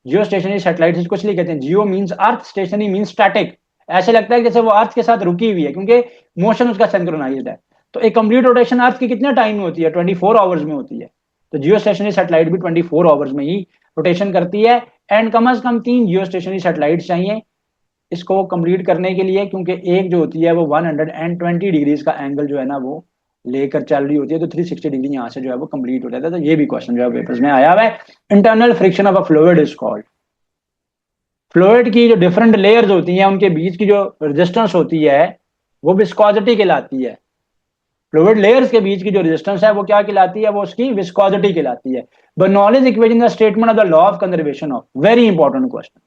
जियो स्टेशनरी सैटेलाइट इसको इसलिए कहते हैं, जियो मींस अर्थ, स्टेशनरी मींस स्टैटिक। ऐसे लगता है जैसे वो अर्थ के साथ रुकी हुई है क्योंकि मोशन उसका सिंक्रोनाइज्ड है। तो एक कंप्लीट रोटेशन अर्थ की कितने टाइम में होती है, 24 आवर्स में होती है। तो जियो स्टेशनरी सैटेलाइट भी 24 आवर्स में ही रोटेशन करती है। एंड कम से कम 3 जियो स्टेशनरी सैटेलाइट चाहिए इसको कंप्लीट करने के लिए, क्योंकि एक जो होती है वो 120 डिग्रीज का एंगल जो है ना वो लेकर चल रही होती है, तो 360 डिग्री यहाँ से जो है वो कंप्लीट हो जाता है। तो ये भी क्वेश्चन जो है पेपर्स में आया हुआ है। Internal friction of a fluid is called, fluid की जो डिफरेंट लेयर्स होती हैं उनके बीच की जो रेजिस्टेंस होती है वो विस्कोसिटी कहलाती है। फ्लूइड लेयर्स के बीच की जो रेजिस्टेंस है वो क्या कहलाती है, वो उसकी विस्कोसिटी कहलाती है। Bernoulli's equation the statement of the law of conservation of, very important question,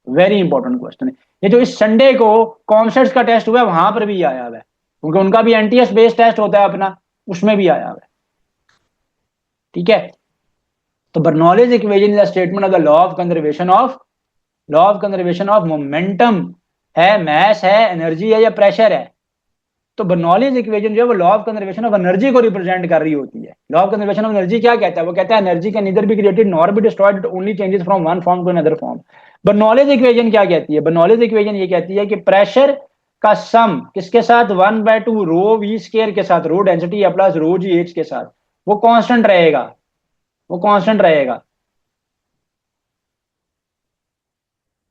very important question है ये। जो इस संडे को कॉमसेट्स का टेस्ट हुआ है वहां पर भी आया हुआ है, क्योंकि उनका भी एनटीएस बेस्ड टेस्ट होता है अपना, उसमें भी आया हुआ है, ठीक है। तो Bernoulli's equation is the statement of the law of conservation of, law of conservation of momentum है, मैस है, एनर्जी है या प्रेशर है। तो बर्नौलीज इक्वेशन जो है वो law of conservation of energy को रिप्रेजेंट कर रही होती है। Law of conservation of energy क्या कहता है, वो कहता है energy can neither be created nor be destroyed, it only changes from one form to another form. Bernoulli's equation क्या कहती है, बर्नौलीज इक्वेशन ये कहती है कि प्रेशर का सम किसके साथ, 1/2 रो वी स्क्वायर के साथ, रो डेंसिटी या प्लस रो जी एच के साथ, वो कांस्टेंट रहेगा, वो कांस्टेंट रहेगा।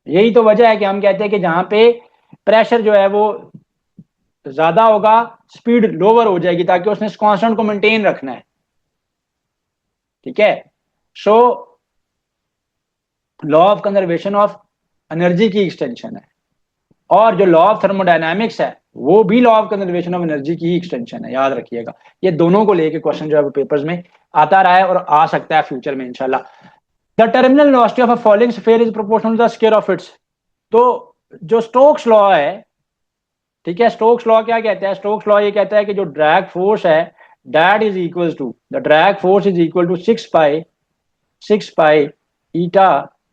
यही तो वजह है कि हम कहते हैं कि जहां पे प्रेशर जो है वो ज्यादा होगा, स्पीड लोअर हो जाएगी, ताकि उसने इस कांस्टेंट को मेंटेन रखना है। ठीक है। So law of conservation of energy की एक्सटेंशन है, और जो लॉ ऑफ थर्मोडायनामिक्स है वो भी law of conservation of energy की ही एक्सटेंशन है, याद रखिएगा। ये दोनों को लेके क्वेश्चन जो है वो पेपर्स में आता रहा है और आ सकता है फ्यूचर में इंशाल्लाह। The terminal velocity of a falling sphere is proportional to the square of its. तो जो स्टोक्स लॉ है, ठीक है, स्टोक्स लॉ क्या कहता है? स्टोक्स लॉ ये कहता है कि जो ड्रैग फोर्स है, that is equal to, the drag force is equal to 6 pi eta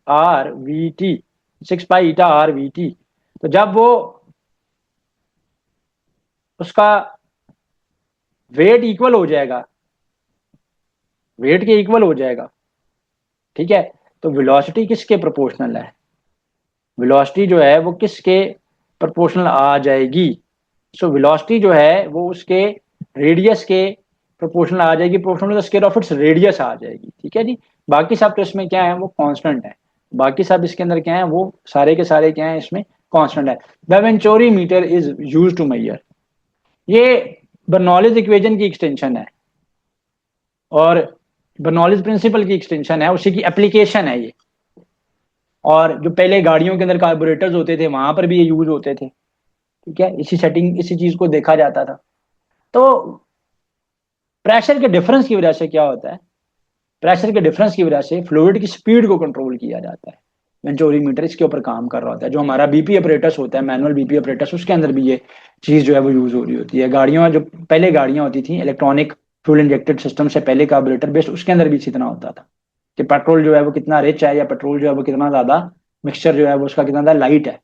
R V T, 6 pi eta R V T. तो जब वो उसका वेट इक्वल हो जाएगा, वेट के इक्वल हो जाएगा, ठीक है, तो वेलोसिटी किसके प्रोपोर्शनल है? वेलोसिटी जो है वो किसके प्रोपोर्शनल आ जाएगी? सो वेलोसिटी जो है वो उसके रेडियस के प्रोपोर्शनल आ जाएगी, proportional to the square of its radius आ जाएगी। ठीक है जी। बाकी सब तो इसमें क्या है, वो कांस्टेंट है। बाकी सब इसके अंदर क्या है, वो सारे के सारे क्या है, इसमें कांस्टेंट है। The venturi meter is used to measure, ये बर्नौलीज इक्वेशन की एक्सटेंशन है और बर्नौलीज प्रिंसिपल की एक्सटेंशन है, उसी की एप्लीकेशन है ये। और जो पहले गाड़ियों के अंदर कार्बोरेटर्स होते थे वहां पर भी ये यूज होते थे। ठीक है, इसी सेटिंग, इसी चीज को देखा जाता था। तो प्रेशर के डिफरेंस की वजह से क्या होता है, प्रेशर के डिफरेंस की वजह से फ्लूइड की स्पीड को कंट्रोल किया जाता है। वेंचुरीमीटर इसके ऊपर काम कर रहा होता है। जो हमारा बीपी ऑपरेटस होता है, मैनुअल बीपी ऑपरेटस, उसके अंदर भी ये चीज जो है वो यूज हो रही होती है। गाड़ियों जो पहले गाड़ियां होती थी इलेक्ट्रॉनिक फ्यूल इंजेक्टेड सिस्टम से पहले, कार्बोरेटर बेस्ड, उसके अंदर भी इसी तरह होता था कि पेट्रोल जो है वो कितना रिच है, या पेट्रोल जो है वो कितना ज्यादा, मिक्सचर जो है वो उसका कितना ज्यादा लाइट है,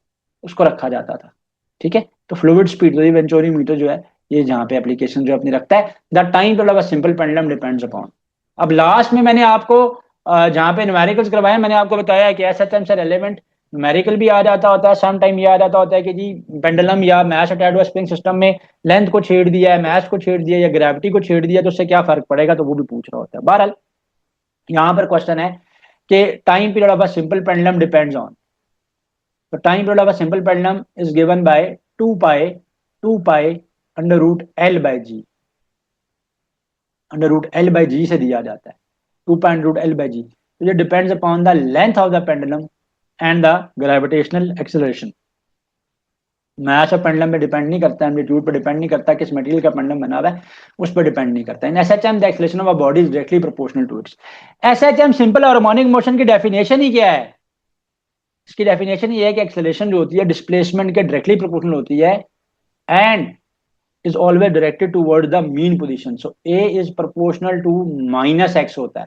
उसको रखा जाता था। ठीक है। तो फ्लूइड स्पीड, तो ये वेंचुरीमीटर जो है, ये जहाँ पे एप्लीकेशन जो अपनी रखता है। The time to simple pendulum depends upon. अब लास्ट में मैंने आपको जहाँ पे न्यूमेरिकल्स करवाए, मैंने आपको बताया है कि एसएचएम से रेलेवेंट न्यूमेरिकल भी आ जाता होता है, सम टाइम ये आ जाता होता है कि जी पेंडुलम या मैश अटैच्ड हुआ स्प्रिंग सिस्टम में लेंथ को छेड़ दिया है, मैश को छेड़ दिया या ग्रेविटी को छेड़ दिया, तो उससे क्या फर्क पड़ेगा, तो वो भी पूछ रहा होता है। बहरहाल यहाँ पर क्वेश्चन है कि time period of a simple pendulum depends on, तो time period of a simple pendulum is given by 2 pi under root l by g, under root l by g से दिया जाता है, 2 pi under root l by g. तो ये depends upon the length of the pendulum and the gravitational acceleration. मैथ और pendulum पे depend नहीं करता, एम्पलीट्यूड पे डिपेंड नहीं करता, किस मटेरियल का पेंडुलम बना हुआ है उस पर डिपेंड नहीं करता। In SHM the acceleration of a body is directly proportional to its. SHM simple harmonic motion की डेफिनेशन ही क्या है? इसकी डेफिनेशन ये है कि एक्सेलरेशन जो होती है डिस्प्लेसमेंट के डायरेक्टली प्रोपोर्शनल होती है and is always directed toward the mean position. So A is proportional to minus x होता है।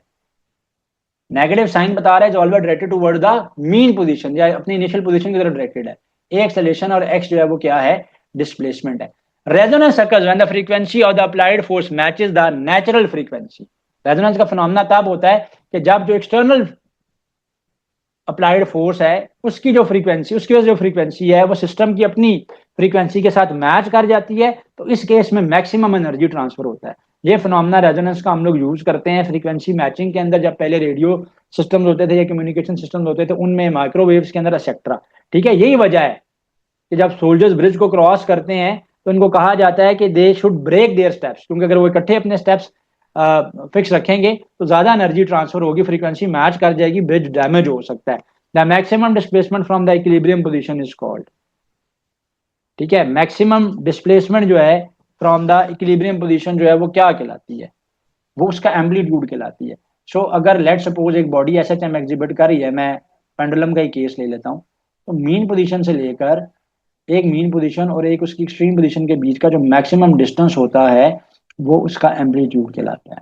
नेगेटिव साइन बता रहा है, always directed toward the mean position, या अपनी इनिशियल पोजीशन की तरफ डायरेक्टेड है। ए एक्सेलरेशन और एक्स जो है वो क्या है, डिस्प्लेसमेंट है। Resonance occurs when the frequency of the applied force matches the natural frequency। Resonance का फिनोमेना तब होता है कि जब जो एक्सटर्नल अप्लाइड फोर्स है उसकी जो फ्रीक्वेंसी, उसकी वजह जो फ्रीक्वेंसी है वो सिस्टम की अपनी फ्रीक्वेंसी के साथ मैच कर जाती है, तो इस केस में मैक्सिमम एनर्जी ट्रांसफर होता है। ये फिनोमेना रेजोनेंस का हम लोग यूज करते हैं फ्रीक्वेंसी मैचिंग के अंदर। जब पहले रेडियो सिस्टम होते थे या कम्युनिकेशन सिस्टम होते थे उनमें, माइक्रोवेव्स के अंदर एक्सेट्रा। ठीक है, यही वजह है कि जब सोल्जर्स ब्रिज को क्रॉस करते हैं तो इनको कहा जाता है कि they should break their steps, क्योंकि अगर वो इकट्ठे अपने स्टेप्स फिक्स रखेंगे तो ज्यादा एनर्जी ट्रांसफर होगी, फ्रीक्वेंसी मैच कर जाएगी, ब्रिज डैमेज हो सकता है। The maximum displacement from the equilibrium position is called. ठीक है, मैक्सिमम डिस्प्लेसमेंट जो है फ्रॉम द इक्विलिब्रियम पोजीशन जो है वो क्या कहलाती है, वो उसका एम्पलीट्यूड कहलाती है। सो अगर लेट सपोज एक बॉडी एसएचएम एग्जिबिट कर रही है, मैं पेंडुलम का ही केस ले लेता हूं, तो मीन पोजीशन से लेकर, एक मीन पोजीशन और एक उसकी एक्सट्रीम पोजीशन के बीच का जो मैक्सिमम डिस्टेंस होता है वो उसका एम्पलीट्यूड कहलाता है।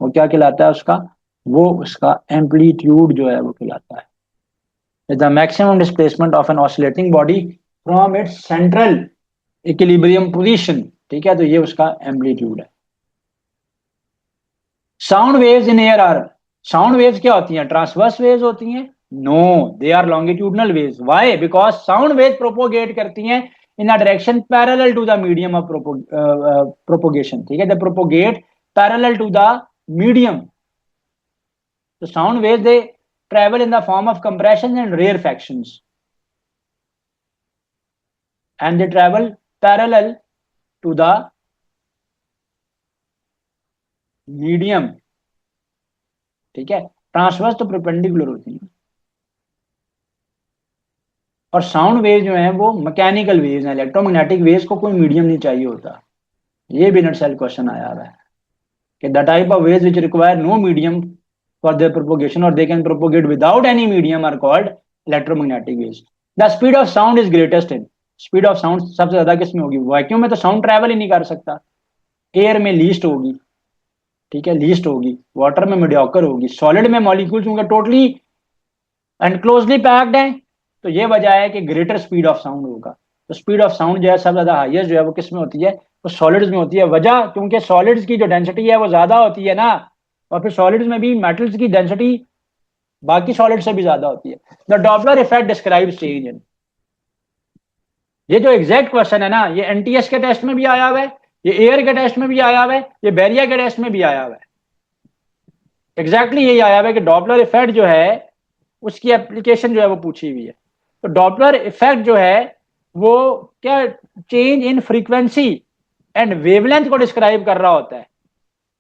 वो क्या कहलाता है उसका, वो उसका एम्पलीट्यूड जो है वो कहलाता है। The maximum displacement of an oscillating body from its central equilibrium position. ठीक है, तो ये उसका एम्पलीट्यूड है। Sound waves in air are, sound waves क्या होती हैं, ट्रांसवर्स वेव्स होती हैं? No, they are longitudinal waves. Why? Because sound waves propagate करती हैं in a direction parallel to the medium of propagation. ठीक है, they propagate parallel to the medium. तो sound waves they travel in the form of compressions and rarefactions, and they travel parallel to the medium, ठीक है, transverse तो perpendicular होती है, और sound wave जो है वो मैकेनिकल वेव्स हैं, इलेक्ट्रोमैग्नेटिक वेव्स को कोई मीडियम नहीं चाहिए होता। ये भी नटसेल क्वेश्चन आया हुआ है कि the type of waves which require no medium for their propagation और they can propagate without any medium are called electromagnetic waves. The speed of sound is greatest in, speed of sound सबसे ज्यादा किसमें होगी? Vacuum में तो sound travel ही नहीं कर सकता, एयर में लीस्ट होगी, ठीक है, लीस्ट होगी, वाटर में मीडियोकर होगी, सॉलिड में मॉलिक्यूल्स होंगे टोटली एंड क्लोजली पैक्ड है, तो ये वजह है कि ग्रेटर स्पीड ऑफ साउंड होगा। तो स्पीड ऑफ साउंड जो है सबसे ज्यादा हाईएस्ट जो है वो किस में होती है? वो सॉलिड्स में होती है। वजह क्योंकि सॉलिड्स की जो डेंसिटी है वो ज्यादा होती है ना, और फिर सॉलिड्स में भी मेटल्स की डेंसिटी बाकी सॉलिड से भी ज्यादा होती है। The Doppler effect describes change in, ये जो एग्जैक्ट क्वेश्चन है ना, ये एनटीएस के टेस्ट में भी आया हुआ है, ये एयर के टेस्ट में भी आया हुआ है, ये बैरिया के टेस्ट में भी आया हुआ है। एग्जैक्टली यही आया हुआ है कि डॉपलर इफेक्ट जो है उसकी एप्लीकेशन जो है वो पूछी हुई है। तो डॉपलर इफेक्ट जो है वो क्या, change in frequency and wavelength को डिस्क्राइब कर रहा होता है,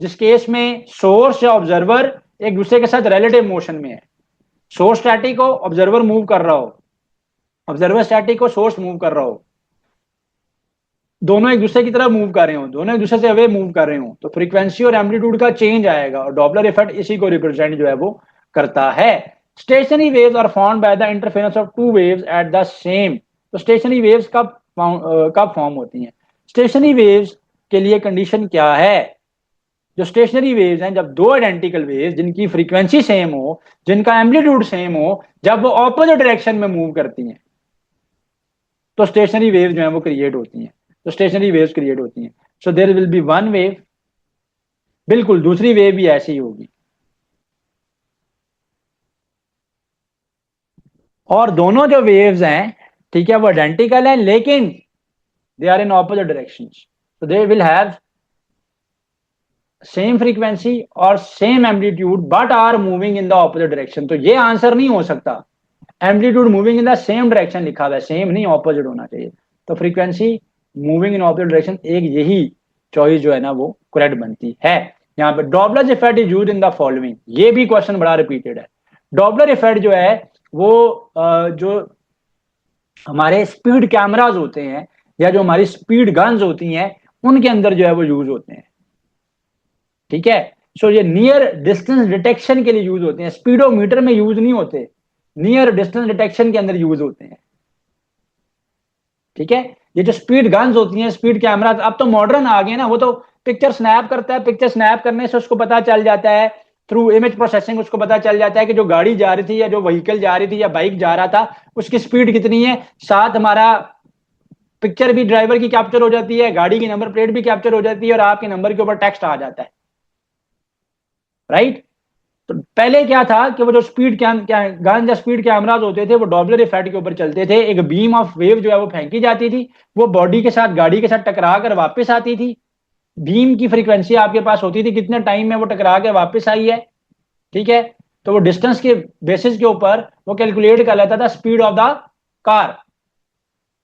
जिस केस में सोर्स या ऑब्जर्वर एक दूसरे के साथ रिलेटिव मोशन में है। सोर्स स्टैटिक हो, ऑब्जर्वर मूव कर रहा हो, ऑब्जर्वर स्टैटिक हो, सोर्स मूव कर रहा हो, दोनों एक दूसरे की तरफ मूव कर रहे हो, दोनों एक दूसरे से अवे मूव कर रहे हो, तो फ्रीक्वेंसी और एम्पलीट्यूड का चेंज आएगा, और डॉपलर इफेक्ट इसी को रिप्रेजेंट जो है वो करता है। Stationary waves are formed by the interference of two waves at the same. तो स्टेशनरी वेव्स कब फॉर्म होती हैं? स्टेशनरी वेव्स के लिए कंडीशन क्या है? जो स्टेशनरी वेव्स हैं, जब दो आइडेंटिकल वेव्स जिनकी फ्रीक्वेंसी सेम हो, जिनका एम्पलीट्यूड सेम हो, जब वो ऑपोजिट डायरेक्शन में मूव करती हैं तो स्टेशनरी वेव्स जो है वो क्रिएट होती हैं। तो स्टेशनरी वेव्स क्रिएट होती हैं। So there will be one wave, बिल्कुल दूसरी वेव भी ऐसी ही होगी, और दोनों जो वेव्स हैं, ठीक है, वो आइडेंटिकल हैं, लेकिन they are in opposite directions, so they will have same frequency और same amplitude but are moving in the opposite direction. तो ये आंसर नहीं हो सकता, amplitude moving in the same direction लिखा हुआ है, सेम नहीं, ऑपोजिट होना चाहिए। तो frequency moving in opposite direction, एक यही चॉइस जो है ना वो करेक्ट बनती है। यहाँ पे Doppler effect is used in the following, ये भी क्वेश्चन बड़ा रिपीटेड है। डॉपलर इफेक्ट जो है वो जो हमारे स्पीड कैमराज होते हैं या जो हमारी स्पीड गन्स होती हैं उनके अंदर जो है वो यूज होते हैं, ठीक है। सो ये नियर डिस्टेंस डिटेक्शन के लिए यूज होते हैं, स्पीडोमीटर में यूज नहीं होते, नियर डिस्टेंस डिटेक्शन के अंदर यूज होते हैं, ठीक है। ये जो स्पीड गन्स होती हैं, स्पीड कैमरा, अब तो मॉडर्न आ गए ना, वो तो पिक्चर स्नैप करता है, पिक्चर स्नैप करने से उसको पता चल जाता है थ्रू इमेज प्रोसेसिंग, उसको पता चल जाता है कि जो गाड़ी जा रही थी या जो व्हीकल जा रही थी या बाइक जा रहा था उसकी स्पीड कितनी है, साथ हमारा पिक्चर भी ड्राइवर की कैप्चर हो जाती है, गाड़ी की नंबर प्लेट भी कैप्चर हो जाती है, और आपके नंबर के ऊपर टेक्स्ट आ जाता है, राइट। तो पहले क्या था कि वो जो स्पीड गन या स्पीड कैमराज होते थे वो डॉपलर इफेक्ट के ऊपर चलते थे, एक बीम ऑफ वेव जो है वो फेंकी जाती थी, वो बॉडी के साथ, गाड़ी के साथ टकरा कर वापस आती थी, बीम की फ्रीक्वेंसी आपके पास होती थी कितने टाइम में वो टकरा के वापस आई है, ठीक है। तो वो डिस्टेंस के बेसिस के ऊपर वो कैलकुलेट कर लेता था स्पीड ऑफ द कार।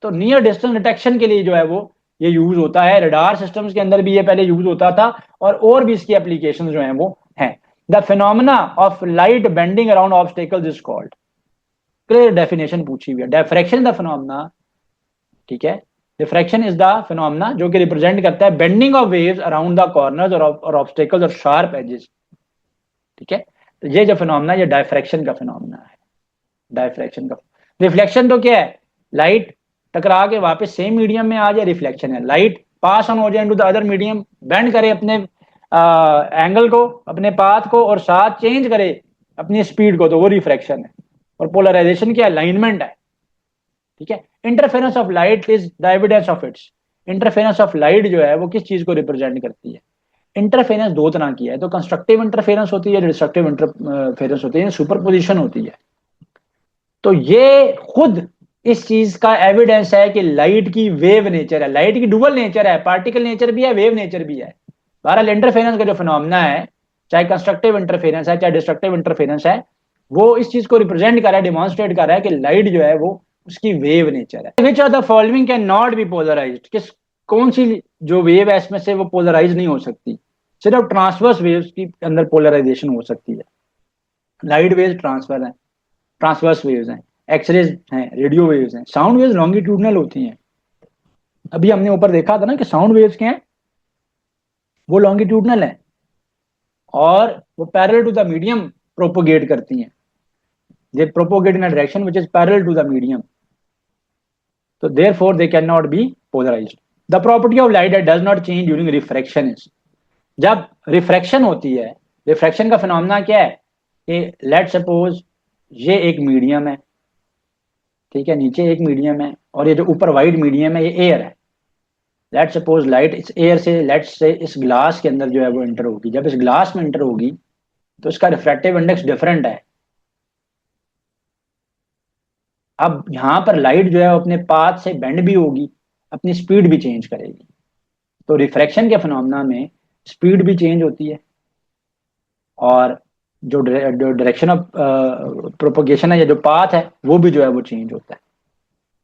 तो नियर डिस्टेंस डिटेक्शन के लिए जो है वो ये यूज होता है, रडार सिस्टम्स के अंदर भी ये पहले यूज होता था, और भी इसकी एप्लीकेशन जो है वो हैं। The phenomena of light bending around obstacles is called, clear definition पूछी हुई है। डिफ्रैक्शन द फिनोमेना, ठीक है, डिफ्रैक्शन इज द फिनोमेना जो कि रिप्रेजेंट करता है bending of waves around the corners और ऑब्स्टेकल्स और शार्प एजेस, ठीक है। तो ये जो फिनोमेना, ये डायफ्रैक्शन का फिनोमेना है, डायफ्रैक्शन का। रिफ्लेक्शन तो क्या है? लाइट टकरा के वापस सेम मीडियम में आ जाए, रिफ्लेक्शन है। लाइट पास ऑन हो जाए into the other medium, bend करे अपने एंगल को, अपने पाथ को, और साथ चेंज करे अपनी स्पीड को, तो वो रिफ्रैक्शन है। और पोलराइजेशन क्या? अलाइनमेंट है, ठीक है। Interference of light is the evidence of its, interference of light जो है वो किस चीज को रिप्रेजेंट करती है? इंटरफेरेंस दो तरह की है, तो कंस्ट्रक्टिव इंटरफेरेंस होती है, डिस्ट्रक्टिव इंटरफेरेंस होती है, सुपरपोजिशन होती है। तो ये खुद इस चीज का एविडेंस है कि लाइट की वेव नेचर है, लाइट की डुअल नेचर है, पार्टिकल नेचर भी है, वेव नेचर भी है। बहरहाल इंटरफेरेंस का जो फिनोमेना है, चाहे कंस्ट्रक्टिव इंटरफेरेंस है चाहे डिस्ट्रक्टिव इंटरफेरेंस है, वो इस चीज को रिप्रेजेंट कर रहा है, डिमॉन्स्ट्रेट कर रहा है कि लाइट जो है वो उसकी वेव नेचर है। Which of the following can not be polarised, किस कौन सी जो वेव है इसमें से वो पोलराइज नहीं हो सकती? सिर्फ ट्रांसवर्स वेव्स की अंदर पोलराइजेशन हो सकती है। लाइट वेव्स ट्रांसफर है, ट्रांसवर्स वेव्स हैं, एक्सरेज हैं, रेडियो वेव्स हैं, साउंड वेव्स लॉन्गिट्यूडनल होती हैं। अभी हमने ऊपर देखा था ना कि साउंड वेव्स क्या हैं, वो लॉन्गिट्यूडनल है और वो parallel to the medium propagate करती हैं। They propagate in a direction which is parallel to the medium, तो therefore they can not be polarised. The property of light that does not change during refraction is, जब refraction होती है, refraction का phenomena क्या है कि let suppose ये एक मीडियम है, ठीक है, नीचे एक मीडियम है और ये जो ऊपर वाइड मीडियम है ये एयर है। लेट सपोज लाइट इस एयर से, लेट से इस ग्लास के अंदर जो है वो एंटर होगी, जब इस ग्लास में एंटर होगी तो इसका रिफ्रैक्टिव इंडेक्स डिफरेंट है। अब यहां पर लाइट जो है अपने पाथ से बेंड भी होगी, अपनी स्पीड भी चेंज करेगी। तो रिफ्रैक्शन के फिनोमेना में स्पीड भी चेंज होती है और जो डायरेक्शन ऑफ प्रोपोगेशन है या जो पाथ है वो भी जो है वो चेंज होता है।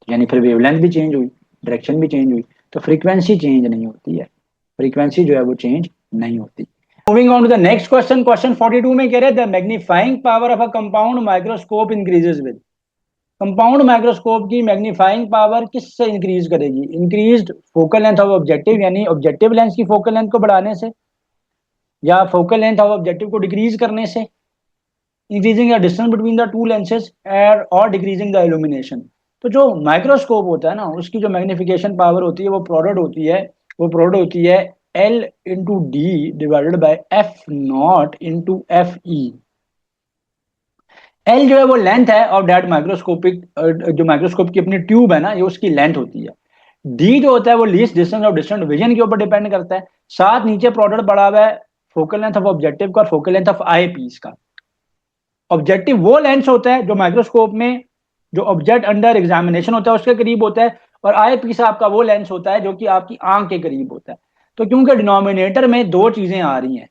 यानी फिर वेवलेंथ भी चेंज हुई, डायरेक्शन भी चेंज हुई, तो फ्रीक्वेंसी चेंज नहीं होती है, फ्रीक्वेंसी जो है वो चेंज नहीं होती। Moving on to the next question, question 42 में कह रहे हैं the magnifying power of a compound microscope increases with, compound microscope की मैग्नीफाइंग पावर किससे इंक्रीज करेगी? Increased focal length of objective, यानी ऑब्जेक्टिव लेंस की फोकल लेंथ को बढ़ाने से, या फोकल लेंथ ऑफ ऑब्जेक्टिव को डिक्रीज करने से, increasing the distance between the two lenses और डिक्रीजिंग द इल्यूमिनेशन। तो जो माइक्रोस्कोप होता है ना उसकी जो मैग्निफिकेशन पावर होती है वो प्रोडक्ट होती है L into D divided by F not into F E. L जो है वो लेंथ है और डेट माइक्रोस्कोपिक, जो माइक्रोस्कोप की अपनी ट्यूब है ना ये उसकी लेंथ होती है। डी जो होता है वो least distance of distant vision के ऊपर डिपेंड करता है। साथ नीचे प्रोडक्ट बढ़ा हुआ है फोकल लेंथ ऑफ ऑब्जेक्टिव का और focal length of eyepiece का। ऑब्जेक्टिव वो लेंस होता है जो माइक्रोस्कोप में जो ऑब्जेक्ट अंडर एग्जामिनेशन होता है उसके करीब होता है, और आई पीस आपका वो लेंस होता है जो कि आपकी आंख के करीब होता है। तो क्योंकि डिनोमिनेटर में दो चीजें आ रही हैं,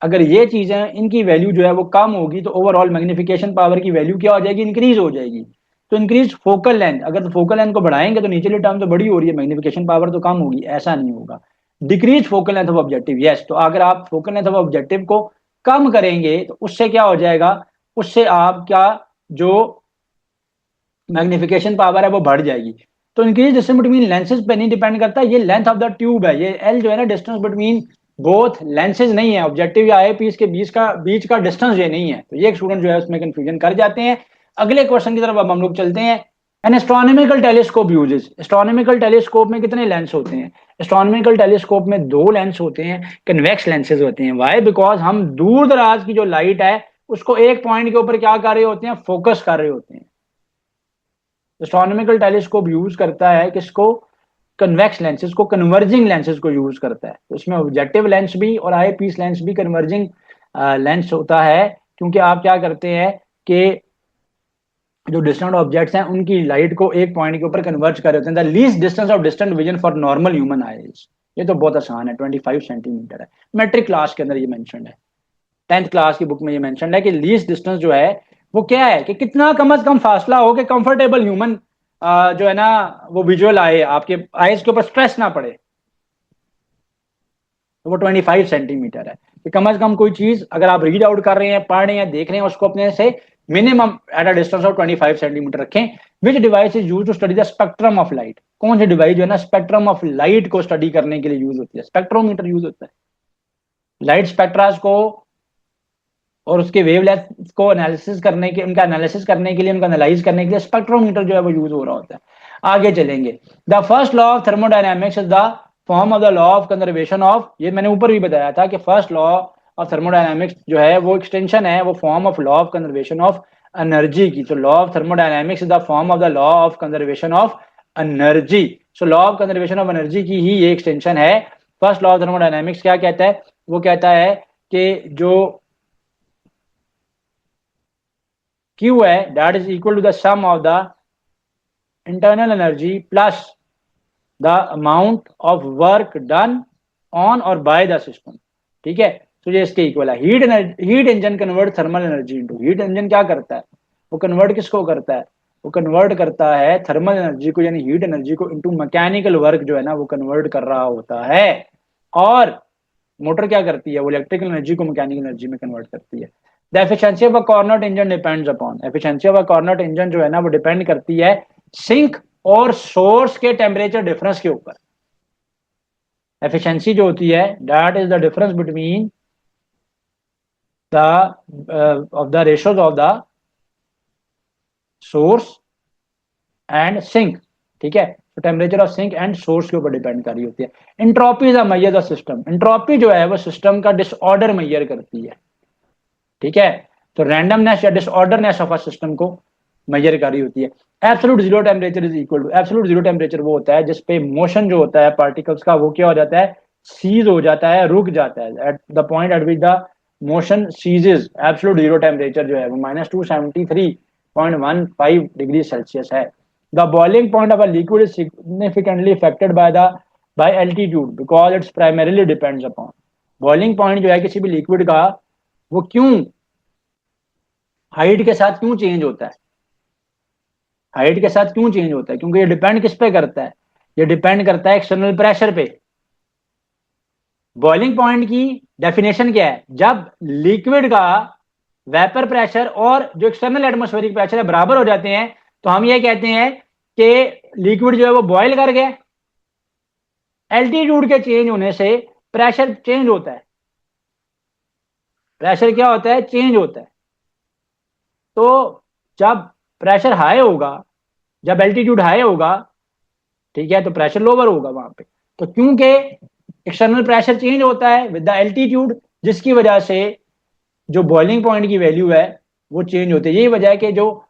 अगर ये चीजें इनकी वैल्यू जो है वो कम होगी तो ओवरऑल मैग्निफिकेशन पावर की वैल्यू क्या हो जाएगी? इंक्रीज हो जाएगी। तो इंक्रीज फोकल लेंथ, अगर फोकल लेंथ को बढ़ाएंगे तो नीचे टर्म तो बड़ी हो रही है, मैग्निफिकेशन पावर तो कम होगी, ऐसा नहीं होगा। Decrease focal length of objective, yes, तो अगर आप फोकल लेंथ ऑफ ऑब्जेक्टिव को कम करेंगे तो उससे क्या हो जाएगा? उससे आपका जो मैग्निफिकेशन पावर है वो बढ़ जाएगी। तो इंक्रीज डिस्टेंस बिटवीन लेंसेज पे नहीं डिपेंड करता, ये लेंथ ऑफ द ट्यूब है, ये एल जो है ना डिस्टेंस बिटवीन बोथ लेंसेज नहीं है, ऑब्जेक्टिव या आई पीस के बीच का डिस्टेंस ये नहीं है। तो ये एक स्टूडेंट जो है उसमें कंफ्यूजन कर जाते हैं। अगले क्वेश्चन की तरफ अब हम लोग चलते हैं। N astronomical telescope uses, astronomical telescope में कितने लेंस होते हैं? एस्ट्रोनॉमिकल टेलीस्कोप में दो लेंस होते हैं, कन्वेक्स लेंसेज होते हैं। वाई? बिकॉज हम दूर दराज की जो लाइट है उसको एक पॉइंट के ऊपर क्या कर रहे होते हैं? फोकस कर रहे होते हैं। एस्ट्रोनॉमिकल टेलीस्कोप यूज करता है किसको? कन्वेक्स लेंसेज को, कन्वर्जिंग लेंसेज को यूज करता है। तो इसमें ऑब्जेक्टिव लेंस भी और आई पीस लेंस भी कन्वर्जिंग लेंस होता है, क्योंकि आप क्या करते हैं कि जो डिस्टेंट ऑब्जेक्ट्स हैं उनकी लाइट को एक पॉइंट के ऊपर कन्वर्ज कर रहे होते हैं। The least distance of distant vision for normal human eyes, ये तो बहुत आसान है, 25 सेंटीमीटर है, मैट्रिक क्लास के अंदर ये मेंशन है, 10th क्लास की बुक में ये मेंशन है कि लीस्ट डिस्टेंस जो है वो क्या है कि कितना कम से कम फासला हो कि कंफर्टेबल ह्यूमन जो है ना वो विजुअल आए, आपके आईज के ऊपर स्ट्रेस ना पड़े। तो वो 25 सेंटीमीटर है कि कम से कम कोई चीज अगर आप रीड आउट कर रहे हैं, पढ़ रहे हैं, देख रहे हैं, उसको अपने से minimum at a distance of 25 centimetre रखें। Which device is use to study the spectrum of light, कौन सी डिवाइस जो है ना स्पेक्ट्रम ऑफ लाइट को स्टडी करने के लिए यूज होती है? स्पेक्ट्रोमीटर यूज होता है लाइट स्पेक्ट्रास को और उसके वेवलेंथ को एनालिसिस करने के, उनका एनालिसिस करने के लिए, उनका एनालाइज करने के लिए स्पेक्ट्रोमीटर जो है वो यूज हो रहा होता है। आगे चलेंगे। The first law of thermodynamics is the form of the law of conservation of, ये मैंने ऊपर भी बताया था कि फर्स्ट लॉ ऑफ थर्मोडायनेमिक्स जो है वो एक्सटेंशन है, वो form of law of conservation of energy की। तो law of thermodynamics is the form of the law of conservation of energy. So law of conservation of energy की ही ये extension है। फर्स्ट लॉ ऑफ थर्मोडायनेमिक्स क्या कहता है? वो कहता है कि जो Q है that is equal to the sum of the internal energy plus the amount of work done on or by the system। ठीक है, तो ये इसके इक्वल है। Heat engine convert thermal energy into, heat engine क्या करता है, वो कन्वर्ट किसको करता है, वो कन्वर्ट करता है थर्मल एनर्जी को यानी हीट एनर्जी को इनटू मैकेनिकल वर्क जो है ना वो कन्वर्ट कर रहा होता है। और मोटर क्या करती है, वो इलेक्ट्रिकल एनर्जी को मैकेनिकल एनर्जी में कन्वर्ट करती है। The efficiency of a Carnot engine depends upon, efficiency of a Carnot engine जो है ना वो डिपेंड करती है सिंक और सोर्स के टेम्परेचर डिफरेंस के ऊपर। एफिशिएंसी जो होती है that is the difference between the of the ratios of the source and sink, ठीक है। तो temperature of sink and source के ऊपर डिपेंड कर रही होती है। Entropy is a measure the system, entropy जो है वो सिस्टम का डिसऑर्डर मेजर करती है, ठीक है। तो रैंडमनेस या डिसऑर्डरनेस ऑफ अ सिस्टम को मेजर कर रही होती है। Absolute zero temperature is equal to, absolute zero temperature वो होता है जिसपे मोशन जो होता है पार्टिकल्स का वो क्या हो जाता है, सीज हो जाता है, रुक जाता है। At the point at which the motion ceases, absolute zero temperature जो है वो -273.15 डिग्री सेल्सियस है। The boiling point of a liquid is significantly affected by altitude because its primarily depends upon, boiling point जो है किसी भी liquid का वो क्यों हाइट के साथ क्यों चेंज होता है, हाइट के साथ क्यों चेंज होता है, क्योंकि ये डिपेंड किस पे करता है, ये डिपेंड करता है एक्सटर्नल प्रेशर पे। बॉइलिंग पॉइंट की डेफिनेशन क्या है, जब लिक्विड का वेपर प्रेशर और जो एक्सटर्नल एटमॉस्फेरिक प्रेशर है बराबर हो जाते हैं तो हम ये कहते हैं कि लिक्विड जो है वो बॉयल कर गया। एल्टीट्यूड के चेंज होने से प्रेशर चेंज होता है, प्रेशर क्या होता है, चेंज होता है। तो जब प्रेशर हाई होगा, जब एल्टीट्यूड हाई होगा, ठीक है, तो प्रेशर लोअर होगा वहां पे। तो क्योंकि एक्सटर्नल प्रेशर चेंज होता है विद द एल्टीट्यूड, जिसकी वजह से जो बॉइलिंग पॉइंट की वैल्यू है वो चेंज होती है। यही वजह है कि जो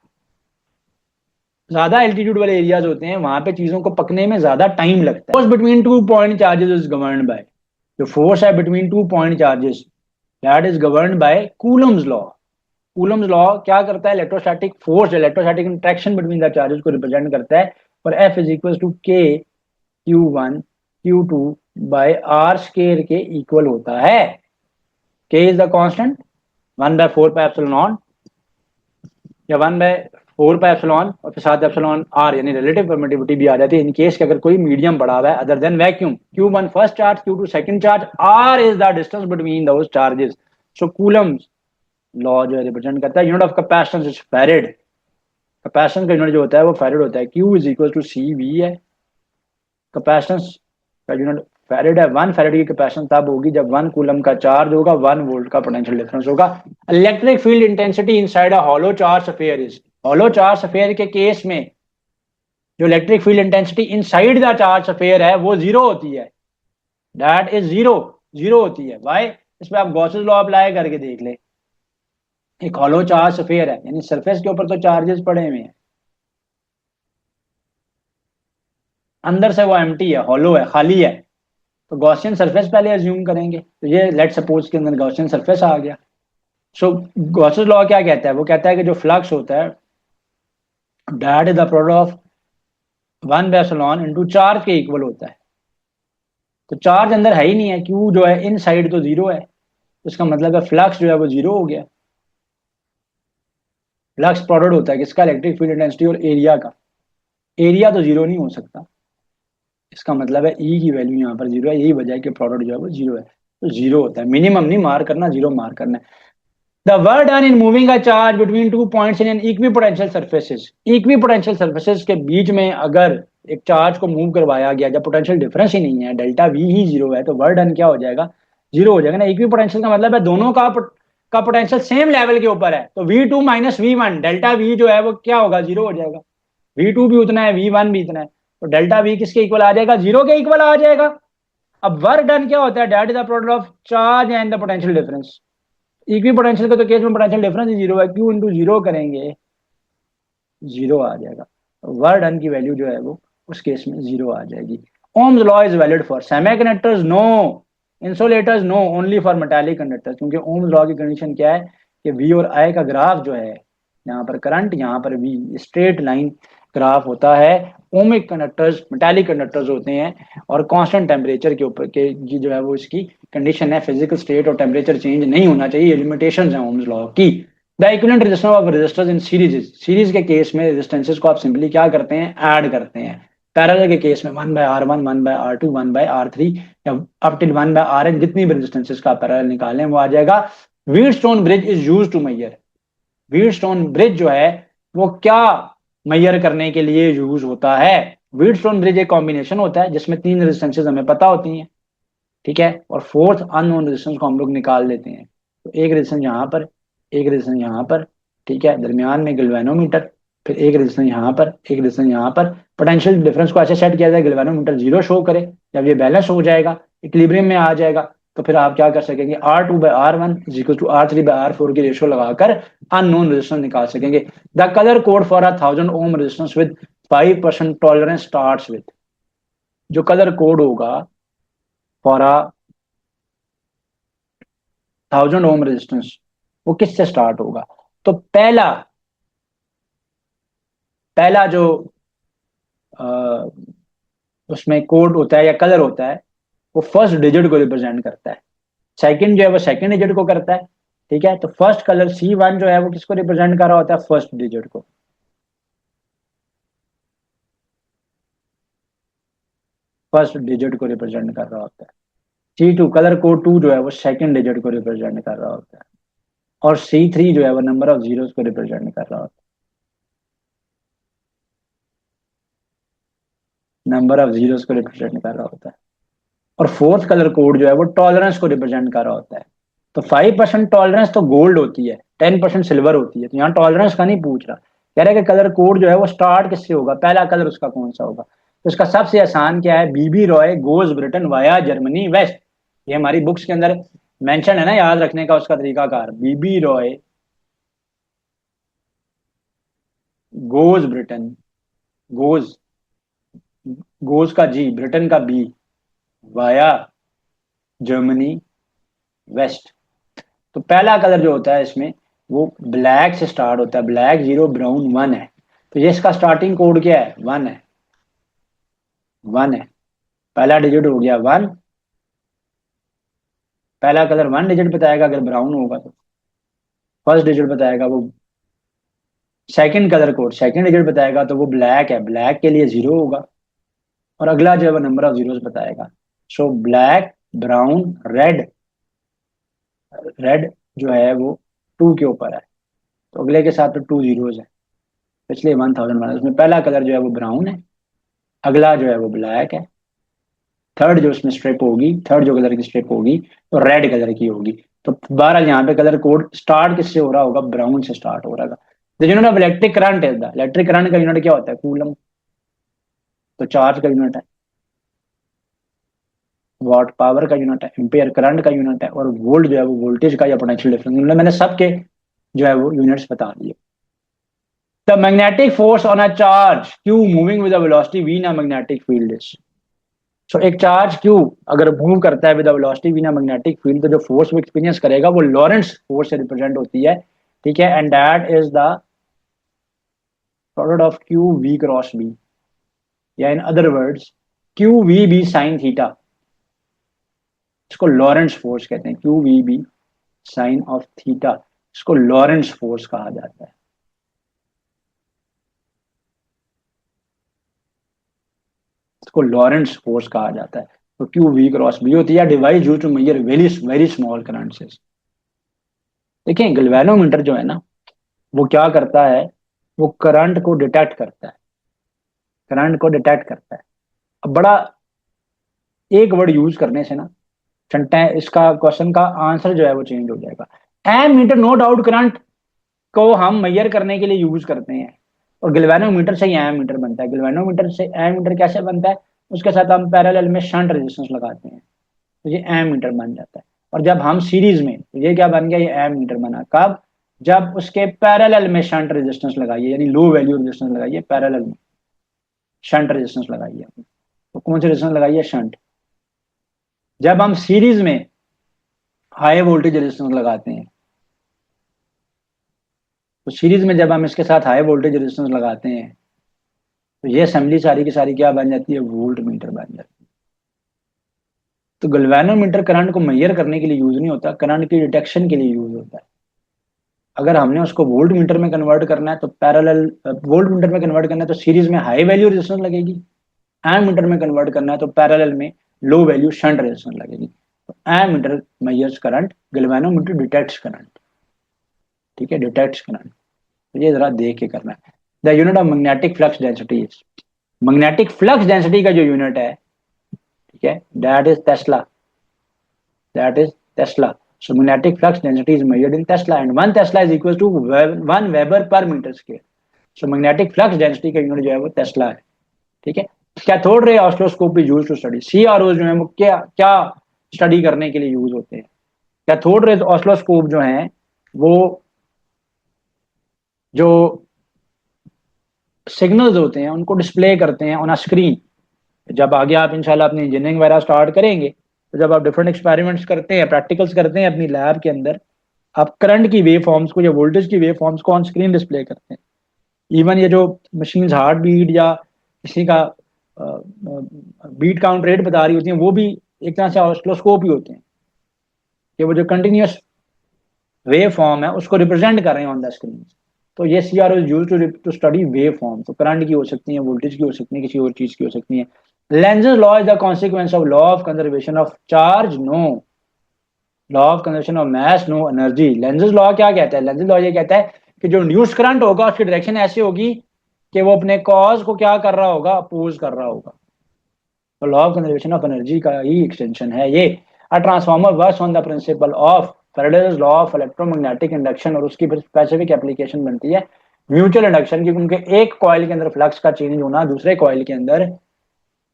ज्यादा एल्टीट्यूड वाले एरियाज होते हैं वहां पे चीजों को पकने में ज्यादा टाइम लगता है। Force between two point charges is governed bye, जो फोर्स है between two point charges that is governed bye Coulomb's law. Coulomb's law क्या करता है, electrostatic force, electrostatic interaction between the charges को रिप्रेजेंट करता है। और F is equal to K Q1 Q2 by R square के equal होता है। K इज द कांस्टेंट 1/4πε या 1/4πε और फिर साथ एप्सिलॉन आर यानी रिलेटिव परमिटिविटी भी आ जाती है इन केस कि अगर कोई मीडियम बढ़ा हुआ है other than vacuum. Q1 first charge, Q2 second charge, R is the distance between those charges. So Coulomb's law जो है रिप्रेजेंट करता है unit of capacitance is farad, capacitance का यूनिट जो होता है वो फैरेड होता है। Q is equal to CV है, कैपेसिटेंस का यूनिट फैरेड है। 1 फैरेड की कैपेसिटेंस तब होगी जब 1 कूलम का चार्ज होगा, 1 वोल्ट का पोटेंशियल डिफरेंस होगा। Electric field intensity inside a hollow charge sphere is, hollow charge sphere के केस में जो electric field intensity inside the charge sphere है वो जीरो होती है, दैट इज जीरो, जीरो होती है। वाई, इस पे आप गॉसेस लॉ अप्लाई करके देख ले। एक हॉलो चार्ज स्फीयर है यानी सरफेस के ऊपर तो चार्जेस पड़े हुए हैं, अंदर से वो एम्प्टी है, हॉलो है, खाली है। तो गॉसियन सरफेस पहले अज्यूम करेंगे, तो ये लेट सपोज के अंदर गॉसियन सरफेस आ गया। सो गॉसेस लॉ क्या कहता है, वो कहता है कि जो फ्लक्स होता है that is the product of 1/ε into charge के इक्वल होता है। तो चार्ज अंदर है ही नहीं है, क्यू जो है इन साइड तो जीरो है, तो इसका मतलब है फ्लक्स जो है वो जीरो हो गया। फ्लक्स प्रोडक्ट होता है किसका, इलेक्ट्रिक फील्ड इंटेंसिटी और एरिया का। एरिया तो जीरो नहीं हो सकता, इसका मतलब है ई की वैल्यू यहाँ पर जीरो है, यही वजह है कि प्रोडक्ट जो है वो जीरो है। तो जीरो होता है, मिनिमम नहीं मार करना, जीरो मार करना है। The work done in moving a charge between two points in an equipotential surfaces, equipotential surfaces के बीच में अगर एक चार्ज को मूव करवाया गया जब पोटेंशियल डिफरेंस ही नहीं है, डेल्टा वी ही जीरो है, तो वर्क डन क्या हो जाएगा, जीरो हो जाएगा ना। इक्विपोटेंशियल का मतलब है दोनों का पोटेंशियल सेम लेवल के ऊपर है, तो V2 minus V1, delta we जो है वो क्या होगा, जीरो हो जाएगा। V2 भी उतना है, V1 भी इतना है, तो डेल्टा वी किसके इक्वल आ जाएगा, जीरो के इक्वल आ जाएगा। अब वर्क डन क्या होता है, that is the product of charge and the potential difference. Equi potential के तो केस में पोटेंशियल डिफरेंस ही जीरो है, क्यू इंटू जीरो करेंगे जीरो आ जाएगा। वर्क डन की वैल्यू जो है वो उस केस में जीरो आ जाएगी। Ohm's law is valid for semiconductors no, insulators no, only for metallic conductors, क्योंकि ओम्स लॉ की कंडीशन क्या है कि वी और आई का ग्राफ जो है, यहाँ पर करंट, यहाँ पर वी, स्ट्रेट लाइन ग्राफ होता है ओमिक कंडक्टर्स, मेटालिक कंडक्टर्स होते हैं और कांस्टेंट टेम्परेचर के ऊपर के जो है वो इसकी कंडीशन है, फिजिकल स्टेट और टेम्परेचर चेंज नहीं होना चाहिए, ये लिमिटेशंस हैं ओम्स लॉ की। The equivalent resistance of resistors in series के केस में रेजिस्टेंसेस को आप सिंपली क्या करते हैं, ऐड करते हैं। पैरेलल के केस में 1/R1, 1/R2, 1/R3 या अप टिल 1/Rn, जितनी भी रेजिस्टेंसेस का पैरेलल निकालें वो आ जाएगा। Wheatstone bridge is used to measure, Wheatstone bridge जो है वो क्या मेजर करने के लिए यूज होता है। व्हीटस्टोन ब्रिज एक कॉम्बिनेशन होता है जिसमें तीन रेजिस्टेंसेस हमें पता होती हैं, ठीक है, और फोर्थ अननोन रेजिस्टेंस को हम लोग निकाल लेते हैं। तो एक रेजिस्टेंस यहाँ पर, एक रेजिस्टेंस यहाँ पर, ठीक है, दरमियान में गैल्वेनोमीटर, फिर एक रेजिस्टेंस यहाँ पर, एक रेजिस्टेंस यहाँ पर। पोटेंशियल डिफरेंस को ऐसे सेट किया जाए गैल्वेनोमीटर जीरो शो करे, जब ये बैलेंस हो जाएगा, इक्विलिब्रियम में आ जाएगा, तो फिर आप क्या कर सकेंगे, R2/R1 is equal to R3/R4 की रेशियो लगाकर अननोन रेजिस्टेंस निकाल सकेंगे। The colour code for 1000 ohm resistance with 5% tolerance starts with, जो कलर कोड होगा फॉर 1000 ओम रेजिस्टेंस वो किससे स्टार्ट होगा। तो पहला पहला जो आ, उसमें कोड होता है या कलर होता है वो फर्स्ट डिजिट को रिप्रेजेंट करता है, सेकंड जो है वो सेकंड डिजिट को करता है, ठीक है। तो फर्स्ट कलर C1 जो है वो किसको रिप्रेजेंट कर रहा होता है, फर्स्ट डिजिट को। फर्स्ट डिजिट को रिप्रेजेंट कर रहा होता है। C2 कलर कोड 2 जो है वो सेकंड डिजिट को रिप्रेजेंट कर रहा होता है, और C3 जो है वो नंबर ऑफ जीरोस को रिप्रेजेंट कर रहा होता है, नंबर ऑफ जीरोस को रिप्रेजेंट कर रहा होता है। और फोर्थ कलर कोड जो है वो टॉलरेंस को रिप्रेजेंट कर रहा होता है। तो 5% टॉलरेंस तो गोल्ड होती है, 10% सिल्वर होती है, तो यहाँ टॉलरेंस का नहीं पूछ रहा, कह रहा है कि कलर कोड जो है वो स्टार्ट किससे होगा, पहला कलर उसका कौन सा होगा। तो इसका सबसे आसान क्या है, B B Roy goes Britain via Germany west. ये हमारी बुक्स के अंदर मेंशन है ना, याद रखने का उसका तरीकाकार, B B Roy goes Britain, goes, goes का जी, ब्रिटेन का बी, वाया जर्मनी वेस्ट। तो पहला कलर जो होता है इसमें वो ब्लैक से स्टार्ट होता है, ब्लैक 0, ब्राउन 1 है। तो ये इसका स्टार्टिंग कोड क्या है, 1 है, 1 है, पहला डिजिट हो गया 1। पहला कलर 1 डिजिट बताएगा अगर ब्राउन होगा तो, फर्स्ट डिजिट बताएगा वो, second colour code second digit बताएगा तो वो ब्लैक है, ब्लैक के लिए 0 होगा, और अगला जो है वो नंबर ऑफ जीरोस बताएगा। So black, brown, red, red जो है वो 2 के ऊपर है, तो अगले के साथ तो 2 जीरोस है, पिछले 1000 वाला उसमें पहला कलर जो है वो ब्राउन है, अगला जो है वो ब्लैक है, थर्ड जो उसमें स्ट्रिप होगी, थर्ड जो कलर की स्ट्रिप होगी तो रेड कलर की होगी। तो बहरहाल यहाँ पे कलर कोड स्टार्ट किससे हो रहा होगा, ब्राउन से स्टार्ट हो रहा होगा। The unit of electric current is the, electric current का यूनिट क्या होता है, कूलम, तो चार्ज का यूनिट है, वाट पावर का यूनिट है, एम्पियर करंट का यूनिट है, और वोल्ट जो है वो वोल्टेज का या पोटेंशियल डिफरेंस, मैंने सबके जो है वो यूनिट्स बता दिए। The magnetic force on a charge Q moving with velocity v in a magnetic field is. So एक चार्ज Q अगर मूव करता है with velocity v in a magnetic field, तो जो फोर्स वो एक्सपीरियंस करेगा वो लॉरेंस फोर्स से रिप्रेजेंट होती है, ठीक है, and that is the product of Q v cross b, या in other words Q v b sine theta, इसको लॉरेंस फोर्स कहते हैं, Q v b sine of theta, इसको लॉरेंस फोर्स कहा जाता है। इसको लॉरेंस फोर्स कहा जाता है। तो क्यू वी क्रॉस बी होती है, device use to measure very very small currents. देखिए गैल्वेनोमीटर जो है ना वो क्या करता है, वो करंट को डिटेक्ट करता है, करंट को डिटेक्ट करता है। अब बड़ा एक वर्ड यूज करने से ना इसका क्वेश्चन का आंसर जो है वो चेंज हो जाएगा। Ammeter no doubt current को हम मेजर करने के लिए यूज करते हैं, और गैल्वेनोमीटर से ही एम मीटर बनता है। गैल्वेनोमीटर से एम मीटर कैसे बनता है, उसके साथ हम पैरेलल में शंट रेजिस्टेंस लगाते हैं, तो ये एम मीटर बन जाता है। और जब हम सीरीज में, तो ये क्या बन गया, ये एम मीटर बना कब, जब उसके पैरेलल में शंट रेजिस्टेंस लगाइए, यानी लो वैल्यू रेजिस्टेंस लगाइए, पैरेलल में शंट रेजिस्टेंस लगाइए। तो कौन सी रेजिस्टेंस लगाइए, शंट। जब हम सीरीज में हाई वोल्टेज रेजिस्टेंस लगाते हैं, तो सीरीज में जब हम इसके साथ हाई वोल्टेज रेजिस्टेंस लगाते हैं तो ये असेंबली सारी की सारी क्या बन जाती है, वोल्ट मीटर बन जाती है। तो गैल्वेनोमीटर करंट को मेजर करने के लिए यूज नहीं होता, करंट की डिटेक्शन के लिए यूज होता है। अगर हमने उसको वोल्ट मीटर में कन्वर्ट करना है तो पैरेलल, वोल्ट मीटर में कन्वर्ट करना है तो सीरीज में हाई वैल्यू रेजिस्टेंस लगेगी, एम मीटर में कन्वर्ट करना है तो पैरेलल में लो वैल्यू शंट रेजिस्टेंस लगेगी। तो ammeter measures current, galvanometer detects current. ठीक है, डिटेक्ट्स करंट। तो ये जरा देख के करना है। The unit of magnetic flux density is, magnetic flux density का जो यूनिट है, ठीक है, that is Tesla, that is Tesla. So magnetic flux density is measured in Tesla and 1 Tesla is equal to 1 Weber per meter square. So magnetic flux density का unit जो है वो Tesla है। ठीक है, कैथोड रे ऑसिलोस्कोप भी use to study, CRO जो है वो क्या क्या स्टडी करने के लिए यूज होते हैं। कैथोड रे ऑसिलोस्कोप जो है वो जो सिग्नल्स होते हैं उनको डिस्प्ले करते हैं ऑन अ स्क्रीन। जब आगे आप इंशाल्लाह अपनी इंजीनियरिंग वगैरह स्टार्ट करेंगे तो जब आप डिफरेंट एक्सपेरिमेंट्स करते हैं, प्रैक्टिकल्स करते हैं अपनी लैब के अंदर, आप करंट की वेव फॉर्म्स को या वोल्टेज की वेव फॉर्म्स को ऑन स्क्रीन डिस्प्ले करते हैं। इवन ये जो मशीन हार्ट बीट या किसी का बीट काउंट रेट बता रही होती हैं, वो भी एक तरह से ऑसिलोस्कोप ही होते हैं कि वो जो कंटिन्यूस वेव फॉर्म है उसको रिप्रेजेंट कर रहे हैं ऑन द स्क्रीन। तो ये C R use to study wave form. तो करंट की हो सकती है, वोल्टेज की हो सकती है, किसी और चीज की हो सकती है। Lenz's law is the consequence of law of conservation of charge, no law of conservation of mass, no energy. Lenz's law क्या कहता है, लेंजेस लॉ ये कहता है कि जो इंड्यूस्ड करंट होगा उसकी डायरेक्शन ऐसी होगी कि वो अपने कॉज को क्या कर रहा होगा, अपोज कर रहा होगा। तो law of conservation of energy का ही एक्सटेंशन है ये। A transformer works on the principle of Faraday's law of electromagnetic induction, और उसकी फिर स्पेसिफिक एप्लीकेशन बनती है म्यूचुअल इंडक्शन की। उनके एक कॉइल के अंदर फ्लक्स का चेंज होना दूसरे कॉइल के अंदर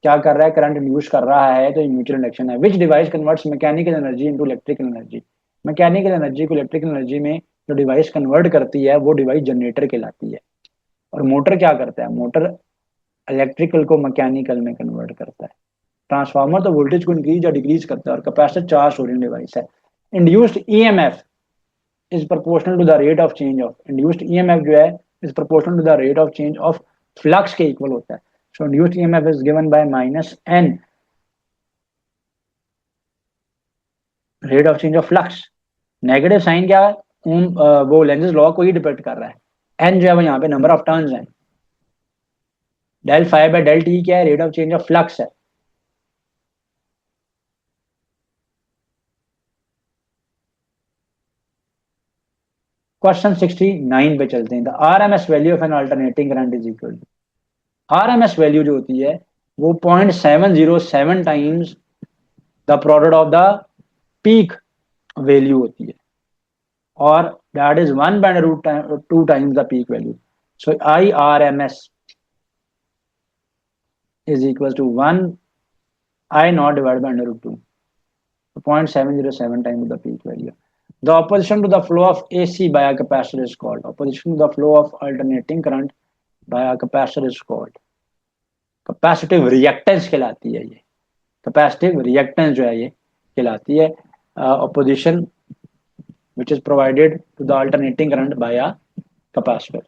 क्या कर रहा है, करंट इंड्यूस कर रहा है, तो ये म्यूचुअल इंडक्शन है। विच device converts mechanical energy into electrical energy, mechanical energy को इलेक्ट्रिकल एनर्जी में जो डिवाइस कन्वर्ट करती है वो डिवाइस जनरेटर कहलाती है। और मोटर क्या करता है, मोटर इलेक्ट्रिकल को मैकेनिकल में कन्वर्ट करता है। ट्रांसफार्मर तो वोल्टेज को इंक्रीज या डिक्रीज करता है, और कैपेसिटर चार्ज स्टोरिंग डिवाइस है। Induced EMF is proportional to the rate of change of, induced EMF जो है is proportional to the rate of change of flux के इक्वल होता है। So induced EMF is given by minus n rate of change of flux. Negative sign क्या है, वो Lenz's law को ही depict कर रहा है। एन जो है वो यहाँ पे नंबर ऑफ टर्न्स है। Del phi by del t क्या है, rate of change of flux है। क्वेश्चन 69 पे चलते हैं। The RMS value of an alternating current is equal to, RMS value जो होती है वो 0.707 times the product of the peak value होती है, और that is 1/√2 times the peak value. So I R M S is equal to 1 I not divide by √2, 0.707 times the peak value. The opposition to the flow of AC by a capacitor is called, opposition to the flow of alternating current by a capacitor is called capacitive reactance कहलाती है। ये capacitive reactance जो है ये कहलाती है opposition which is provided to the alternating current by a capacitor.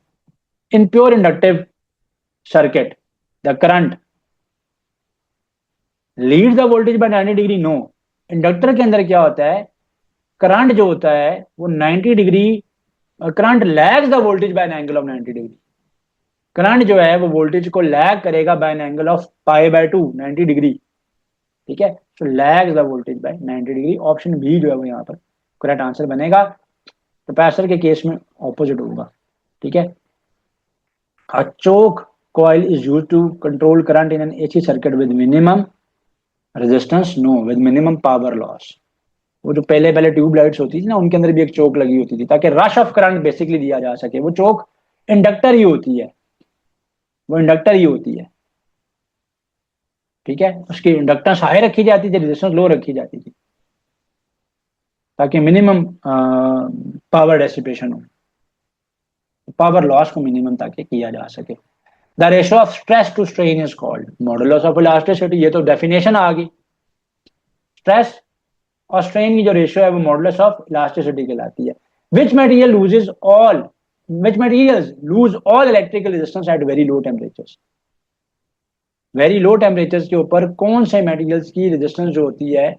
In pure inductive circuit, the current leads the voltage by 90 degree, no. Inductor के अंदर क्या होता है, करंट जो होता है वो 90 degree, current lags the voltage by an angle of 90 degree. Current जो है वो वोल्टेज को लैग करेगा by an angle of π/2 90 degree. ठीक है, so lags the voltage by 90 degree. Option B जो है वो यहाँ पर करेक्ट आंसर बनेगा। कैपेसिटर के केस में ऑपोजिट होगा। ठीक है, a choke coil is used to control current in an AC circuit with minimum resistance, no, with minimum power loss. वो जो पहले पहले ट्यूब लाइट्स होती थी ना, उनके अंदर भी एक चोक लगी होती थी ताकि रश ऑफ करंट बेसिकली दिया जा सके। वो चोक इंडक्टर ही होती है, वो इंडक्टर ही होती है। ठीक है, उसकी इंडक्टेंस हाई रखी जाती थी, रेजिस्टेंस लो रखी जाती थी ताकि मिनिमम पावर डेसिपेशन हो, पावर लॉस को मिनिमम ताकि किया जा सके। The ratio of stress to strain is called modulus of elasticity. ये तो डेफिनेशन आ गई। स्ट्रेस और स्ट्रेन की जो रेशियो है वो मॉडुलस ऑफ इलास्टिसिटी कहलाती है। Which materials lose all electrical resistance at very low temperatures. Very low temperature के ऊपर कौन से मटेरियल्स की रेजिस्टेंस जो होती है,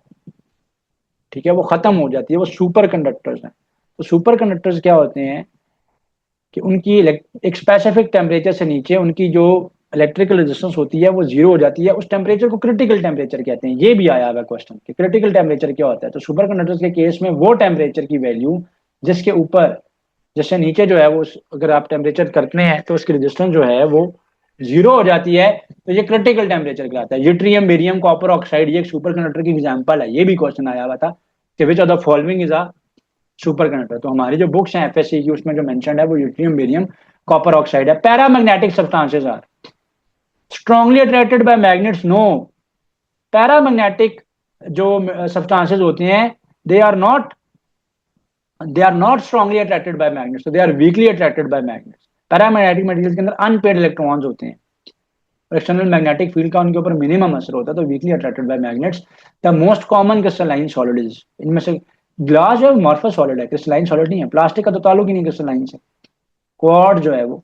ठीक है, वो खत्म हो जाती है, वो सुपर कंडक्टर्स हैं। तो सुपर कंडक्टर्स क्या होते हैं कि उनकी एक स्पेसिफिक टेम्परेचर से नीचे उनकी जो इलेक्ट्रिकल रेजिस्टेंस होती है वो जीरो हो जाती है। उस टेम्परेचर को क्रिटिकल टेम्परेचर कहते हैं। ये भी आया हुआ क्वेश्चन कि क्रिटिकल टेम्परेचर क्या होता है। तो सुपर कंडक्टर्स के केस में वो टेम्परेचर की वैल्यू जिसके ऊपर, जैसे नीचे जो है वो अगर आप टेम्परेचर करते हैं तो उसकी रेजिस्टेंस जो है वो जीरो हो जाती है, तो ये क्रिटिकल टेम्परेचर कहलाता है। यूट्रियम, बेरियम, कॉपर ऑक्साइड, ये एक सुपर कंडक्टर की एग्जांपल है। ये भी क्वेश्चन आया हुआ था कि विच of the following is a super conductor. तो हमारी जो बुक्स हैं एफएससी की उसमें जो मेंशन्ड है वो यूट्रियम, बेरियम, कॉपर ऑक्साइड है। Paramagnetic substances are strongly attracted by magnets, no. Paramagnetic जो सब्सटेंसेस होते हैं they are not, they are not strongly attracted by magnets, so they are weakly attracted by magnets। Paramagnetic materials के अंदर unpaired electrons होते हैं, external magnetic field का उनके ऊपर मिनिमम असर होता है, तो weekly attracted by magnets. The most common crystalline solid is, इनमें से ग्लास जो है मॉर्फस सॉलिड है, क्रिस्टलाइन सॉलिड नहीं है। प्लास्टिक का तो ताल्लुक ही नहीं क्रिस्टलाइन से। क्वार्ट्ज जो है वो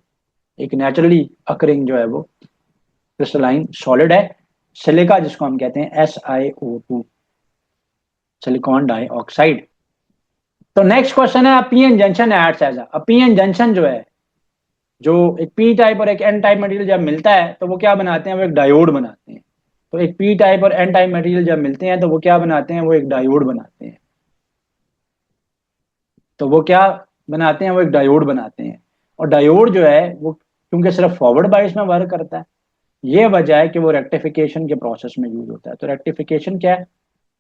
एक नेचुरली अकरिंग जो है वो क्रिस्टलाइन सॉलिड है। सिलिका जिसको हम कहते हैं SiO2, सिलिकॉन डाइऑक्साइड। तो नेक्स्ट क्वेश्चन है PN junction acts as a PN junction जो है, जो एक पी टाइप और एक एन टाइप मटेरियल जब मिलता है तो वो क्या बनाते हैं, वो एक डायोड बनाते हैं। तो एक पी टाइप और एन टाइप मटेरियल जब मिलते हैं तो वो क्या बनाते हैं, वो एक डायोड बनाते हैं। तो वो क्या बनाते हैं, वो एक डायोड बनाते हैं। और डायोड जो है वो क्योंकि सिर्फ फॉरवर्ड बायस में वर्क करता है, ये वजह है कि वो रेक्टिफिकेशन के प्रोसेस में यूज होता है। तो रेक्टिफिकेशन क्या है,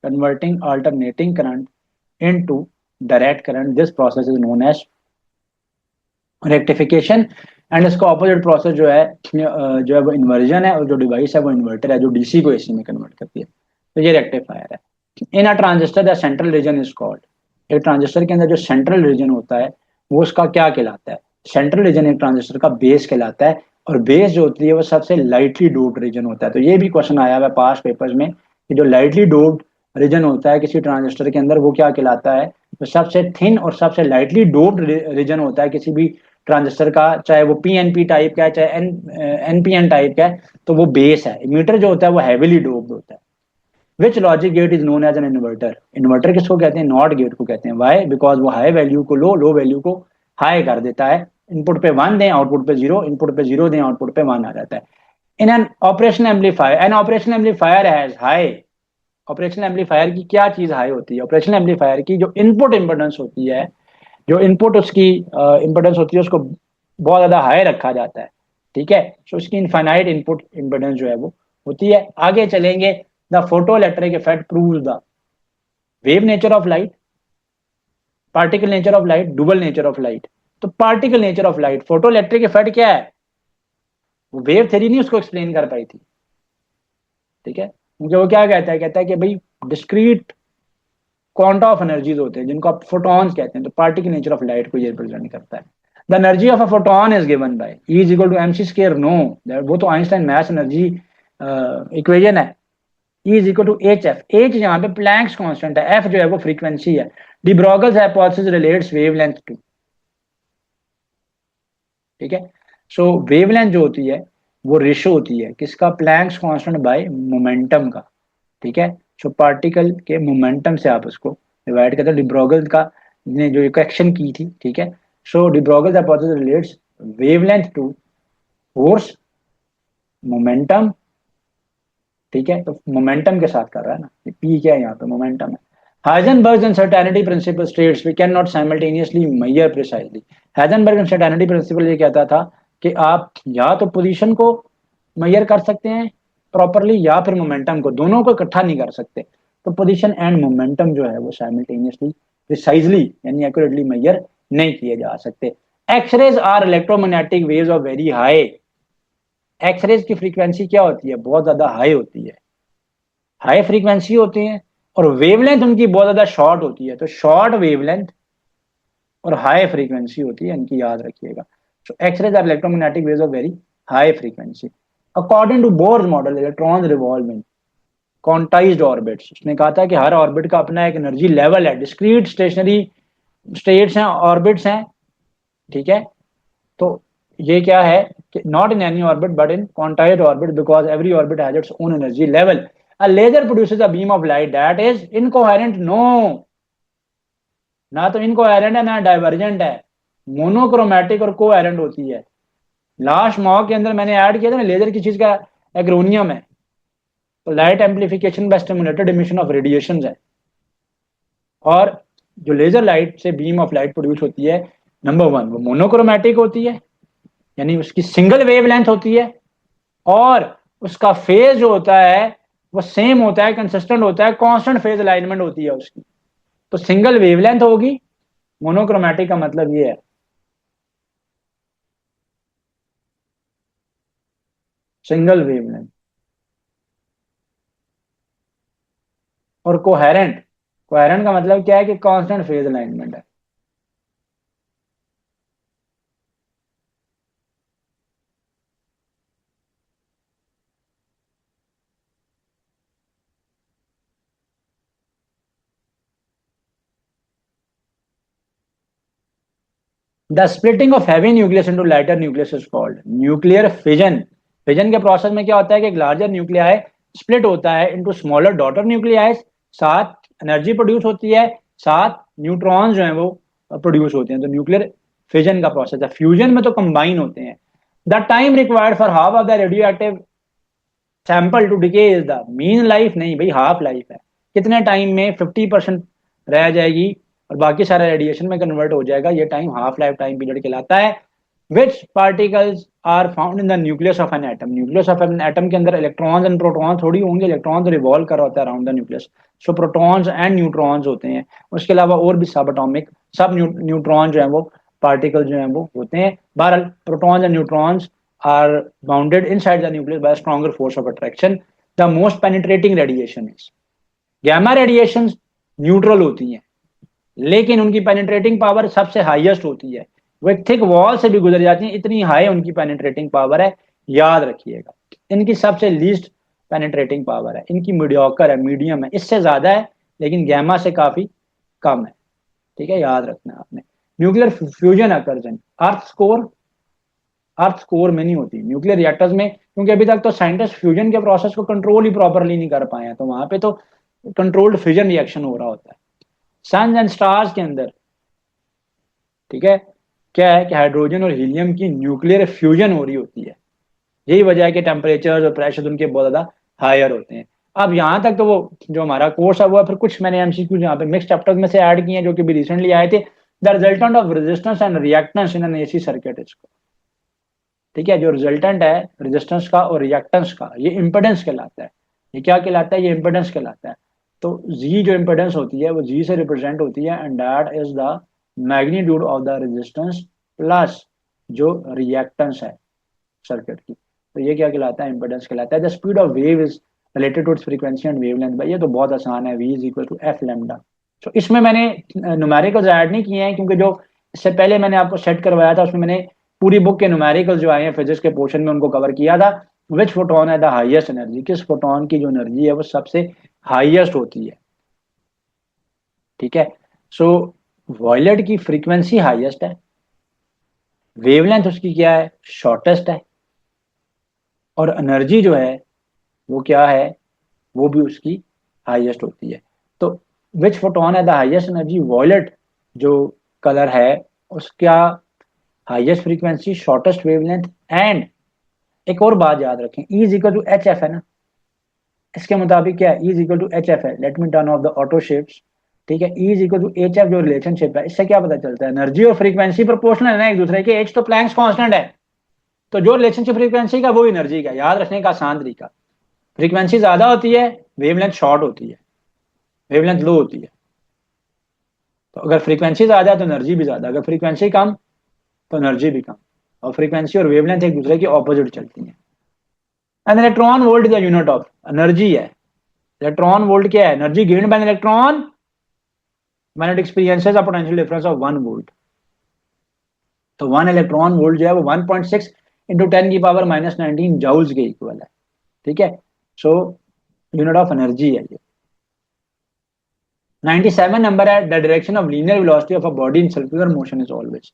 converting alternating current into direct current, this process is known as rectification. And इसका ऑपोजिट प्रोसेस जो है वो इन्वर्जन है, और जो डिवाइस है वो इन्वर्टर है जो डीसी को एसी में कन्वर्ट करती है। तो ये रेक्टिफायर है। In a transistor the central region is called, एक ट्रांजिस्टर के अंदर जो सेंट्रल रीजन होता है वो उसका क्या कहलाता है, सेंट्रल रीजन एक ट्रांजिस्टर का बेस कहलाता है। और बेस जो होती है वो सबसे लाइटली डोप्ड रीजन होता है। तो ये भी क्वेश्चन आया हुआ है पास्ट पेपर्स में कि जो लाइटली डोप्ड रीजन होता है किसी ट्रांजिस्टर के अंदर वो क्या कहलाता है। तो सबसे थिन और सबसे लाइटली डोप्ड रीजन होता है किसी भी ट्रांजिस्टर का, चाहे वो पीएनपी टाइप का है चाहे एनपीएन टाइप का है, तो वो बेस है। इमीटर जो होता है वो हैवीली डोप्ड होता है। Which logic gate is known as an inverter, inverter किसको कहते हैं, नॉट गेट को कहते हैं। वाई, बिकॉज वो हाई वैल्यू को लो, लो वैल्यू को हाई कर देता है। इनपुट पे 1 दें आउटपुट पे 0, इनपुट पे 0 दें आउटपुट पे 1 आ जाता है। In an operation amplifier, an operation amplifier has high, operational amplifier की क्या चीज हाई होती है, ऑपरेशनल एम्पलीफायर की जो इनपुट इंपोर्टेंस होती है, जो इनपुट उसकी इंपोर्टेंस होती है उसको बहुत ज्यादा हाई रखा जाता है। ठीक है, तो उसकी इनफाइनाइट इनपुट इंपोर्टेंस जो है वो होती है। आगे चलेंगे, the photo electric effect proves the wave nature of light, particle nature of light, डुबल नेचर ऑफ लाइट। तो particle nature of light, photo electric effect क्या है, वो वेव थ्योरी नहीं उसको एक्सप्लेन कर पाई थी। ठीक है, क्योंकि वो क्या कहता है कि भाई डिस्क्रीट क्वांटा ऑफ एनर्जीज होते हैं जिनको आप फोटॉन्स कहते हैं। तो पार्टिकल नेचर ऑफ लाइट को ये रिप्रेजेंट करता है। The energy of a photon is given by E is equal to mc square, no, वो तो आइंस्टाइन मैथ्स एनर्जी इक्वेशन है। E is equal to H f, h यहाँ पे Planck's constant है, एफ जो है वो फ्रीक्वेंसी है। De Broglie's hypothesis relates wavelength to, ठीक है। सो वेवलेंथ जो होती है वो रेशो होती है किसका, प्लैंक्स कांस्टेंट बाय मोमेंटम का। ठीक है, सो पार्टिकल के मोमेंटम से आप उसको डिवाइड करते हैं। डिब्रोगल का ने जो इक्वेशन की थी, ठीक है। So de Broglie hypothesis relates wavelength to force momentum, ठीक है। तो मोमेंटम के साथ कर रहा है ना, पी क्या है यहाँ पे, मोमेंटम है। Heisenberg uncertainty principle states we can not simultaneously measure precisely. Heisenberg uncertainty principle ये कहता था कि आप या तो पोजीशन को मेजर कर सकते हैं प्रॉपरली या फिर मोमेंटम को, दोनों को इकट्ठा नहीं कर सकते। तो पोजीशन एंड मोमेंटम जो है वो साइमल्टेनियसली प्रिसाइजली यानी एक्यूरेटली मेजर नहीं किए जा सकते। X rays are electromagnetic waves of very high, X rays की फ्रीक्वेंसी क्या होती है, बहुत ज्यादा हाई होती है, हाई फ्रीक्वेंसी होती है। और वेवलेंथ उनकी बहुत ज्यादा शॉर्ट होती है। तो शॉर्ट वेवलेंथ और हाई फ्रीक्वेंसी होती है, इनकी याद रखिएगा। So X rays are electromagnetic waves of very high frequency. According to Bohr's model electrons revolve in quantized orbits, उसने कहा था कि हर ऑर्बिट का अपना एक एनर्जी लेवल है, डिस्क्रीट स्टेशनरी स्टेट्स हैं, ऑर्बिट्स हैं, ठीक है। तो ये क्या है, not in any orbit but in quantized orbit because every orbit has its own energy level. A laser produces a beam of light that is incoherent. No, ना तो इनकोहेरेंट है ना डाइवर्जेंट है, मोनोक्रोमेटिक और कोहेरेंट होती है। Last mock के अंदर मैंने ऐड किया था ना, लेजर की चीज का एक्रोनियम है, तो light amplification by stimulated emission of radiations है। और जो लेजर लाइट से बीम ऑफ लाइट प्रोड्यूस होती है, नंबर वन वो मोनोक्रोमेटिक होती है, यानी उसकी सिंगल वेवलेंथ होती है, और उसका फेज जो होता है वो सेम होता है, कंसिस्टेंट होता है, कांस्टेंट फेज अलाइनमेंट होती है उसकी। तो सिंगल वेवलेंथ होगी, मोनोक्रोमेटिक का मतलब ये है। Single wavelength. और कोहेरेंट, कोहेरेंट का मतलब क्या है कि कांस्टेंट फेज अलाइनमेंट है। The splitting of heavy nucleus into lighter nucleus is called nuclear fission. Fission के प्रोसेस में क्या होता है कि एक लार्जर न्यूक्लियाई स्प्लिट होता है इनटू स्मॉलर डॉटर न्यूक्लियाई, साथ एनर्जी प्रोड्यूस होती है, साथ न्यूट्रॉन्स जो हैं वो प्रोड्यूस होते हैं। तो न्यूक्लियर फिजन का प्रोसेस है। फ्यूजन में तो कंबाइन होते हैं। The time required for half of the radioactive sample to decay is the mean life, नहीं भाई हाफ लाइफ है। कितने टाइम में 50% रह जाएगी और बाकी सारा रेडिएशन में कन्वर्ट हो जाएगा, ये time half life time period कहलाता है। Which particles are found in the nucleus of an atom, nucleus of an atom के अंदर इलेक्ट्रॉन्स एंड प्रोटॉन्स थोड़ी होंगे, इलेक्ट्रॉन्स रिवॉल्व कर रहा होता है around the nucleus, so protons and neutrons होते हैं। उसके अलावा और भी सब एटॉमिक सब न्यूट्रॉन जो है वो पार्टिकल जो है वो होते हैं। बहरहाल protons and neutrons are bounded inside the nucleus by a stronger force of attraction. The most penetrating radiation is gamma radiations, neutral होती हैं लेकिन उनकी पेनिट्रेटिंग पावर सबसे हाईएस्ट होती है। वो एक थिक वॉल से भी गुजर जाती हैं, इतनी हाई उनकी पेनिट्रेटिंग पावर है, याद रखिएगा। इनकी सबसे लीस्ट पेनिट्रेटिंग पावर है, इनकी मीडियोकर है, मीडियम है, इससे ज्यादा है लेकिन गैमा से काफी कम है। ठीक है, याद रखना है आपने। Nuclear fusion occurs in earth core, earth core में नहीं होती, न्यूक्लियर रिएक्टर्स में, क्योंकि अभी तक तो साइंटिस्ट फ्यूजन के प्रोसेस को कंट्रोल ही प्रॉपरली नहीं कर पाए हैं, तो वहां पे तो कंट्रोल्ड फ्यूजन रिएक्शन हो रहा होता है। सन एंड स्टार्स के अंदर, ठीक है, क्या है कि हाइड्रोजन और हीलियम की न्यूक्लियर फ्यूजन हो रही होती है। यही वजह है कि टेम्परेचर और प्रेशर उनके बहुत ज्यादा हायर होते हैं। अब यहाँ तक तो वो जो हमारा कोर्स है वो है, फिर कुछ मैंने एमसीक्यू यहाँ पे मिक्स चैप्टर्स में से ऐड किए हैं जो कि भी रिसेंटली आए थे। The resultant of resistance and reactance in an AC circuit इसको, ठीक है, जो रिजल्टेंट है रेजिस्टेंस का और रिएक्टेंस का, ये इंपेडेंस कहलाता है। ये क्या कहलाता है? ये इंपेडेंस कहलाता है। तो जी जो इंपेडेंस होती है वो जी से रिप्रेजेंट होती है, and that is the magnitude of the resistance plus जो रिएक्टेंस है सर्किट की। तो ये क्या कहलाता है? इंपेडेंस कहलाता है। The speed of wave is related to its frequency and wavelength. भाई ये तो बहुत आसान है, v is equal to f lambda. तो इसमें मैंने न्यूमेरिकल्स ऐड नहीं किए हैं क्योंकि जो इससे पहले मैंने आपको सेट करवाया था उसमें मैंने पूरी बुक के न्यूमेरिकल्स जो आए हैं फिजिक्स के पोर्शन में उनको कवर किया था। विच फोटोन है द हाईएस्ट एनर्जी, किस फोटोन की जो एनर्जी है वो सबसे हाईएस्ट होती है। ठीक है, सो वॉयलेट की फ्रीक्वेंसी हाईएस्ट है, वेवलेंथ उसकी क्या है? शॉर्टेस्ट है, और एनर्जी जो है वो क्या है? वो भी उसकी हाईएस्ट होती है। तो विच फोटोन है द हाईएस्ट एनर्जी, वॉयलेट जो कलर है उसका highest frequency, shortest wavelength, and एक और बात याद रखें, E is equal to H F है ना, इसके मुताबिक क्या है? E is equal to H F है। Let me turn off the auto shifts. ठीक है, E is equal to H F जो रिलेशनशिप है, इससे क्या पता चलता है? एनर्जी और फ्रीक्वेंसी प्रोपोर्शनल है ना एक दूसरे के, H तो प्लैंक्स कांस्टेंट है, तो जो रिलेशनशिप फ्रीक्वेंसी का वो एनर्जी का। याद रखने का आसान तरीका, फ्रीक्वेंसी ज्यादा होती है वेवलेंथ शॉर्ट होती है, वेवलेंथ लो होती है। तो अगर फ्रीक्वेंसी ज्यादा है तो एनर्जी भी ज्यादा, अगर फ्रीक्वेंसी कम तो एनर्जी भी कम, और फ्रीक्वेंसी और वेवलेंथ एक दूसरे के ऑपोजिट चलती हैं। And electron volt is the unit of energy है। इलेक्ट्रॉन वोल्ट क्या है? Energy gained by electron when it experiences a potential difference of 1 volt. तो 1 इलेक्ट्रॉन वोल्ट जो है वो 1.6 इंटू 10 की पावर माइनस 19 जाउल्स के इक्वल है। ठीक है, सो यूनिट ऑफ एनर्जी है ये। 97 नंबर है, the direction of linear velocity of a body in circular motion is always.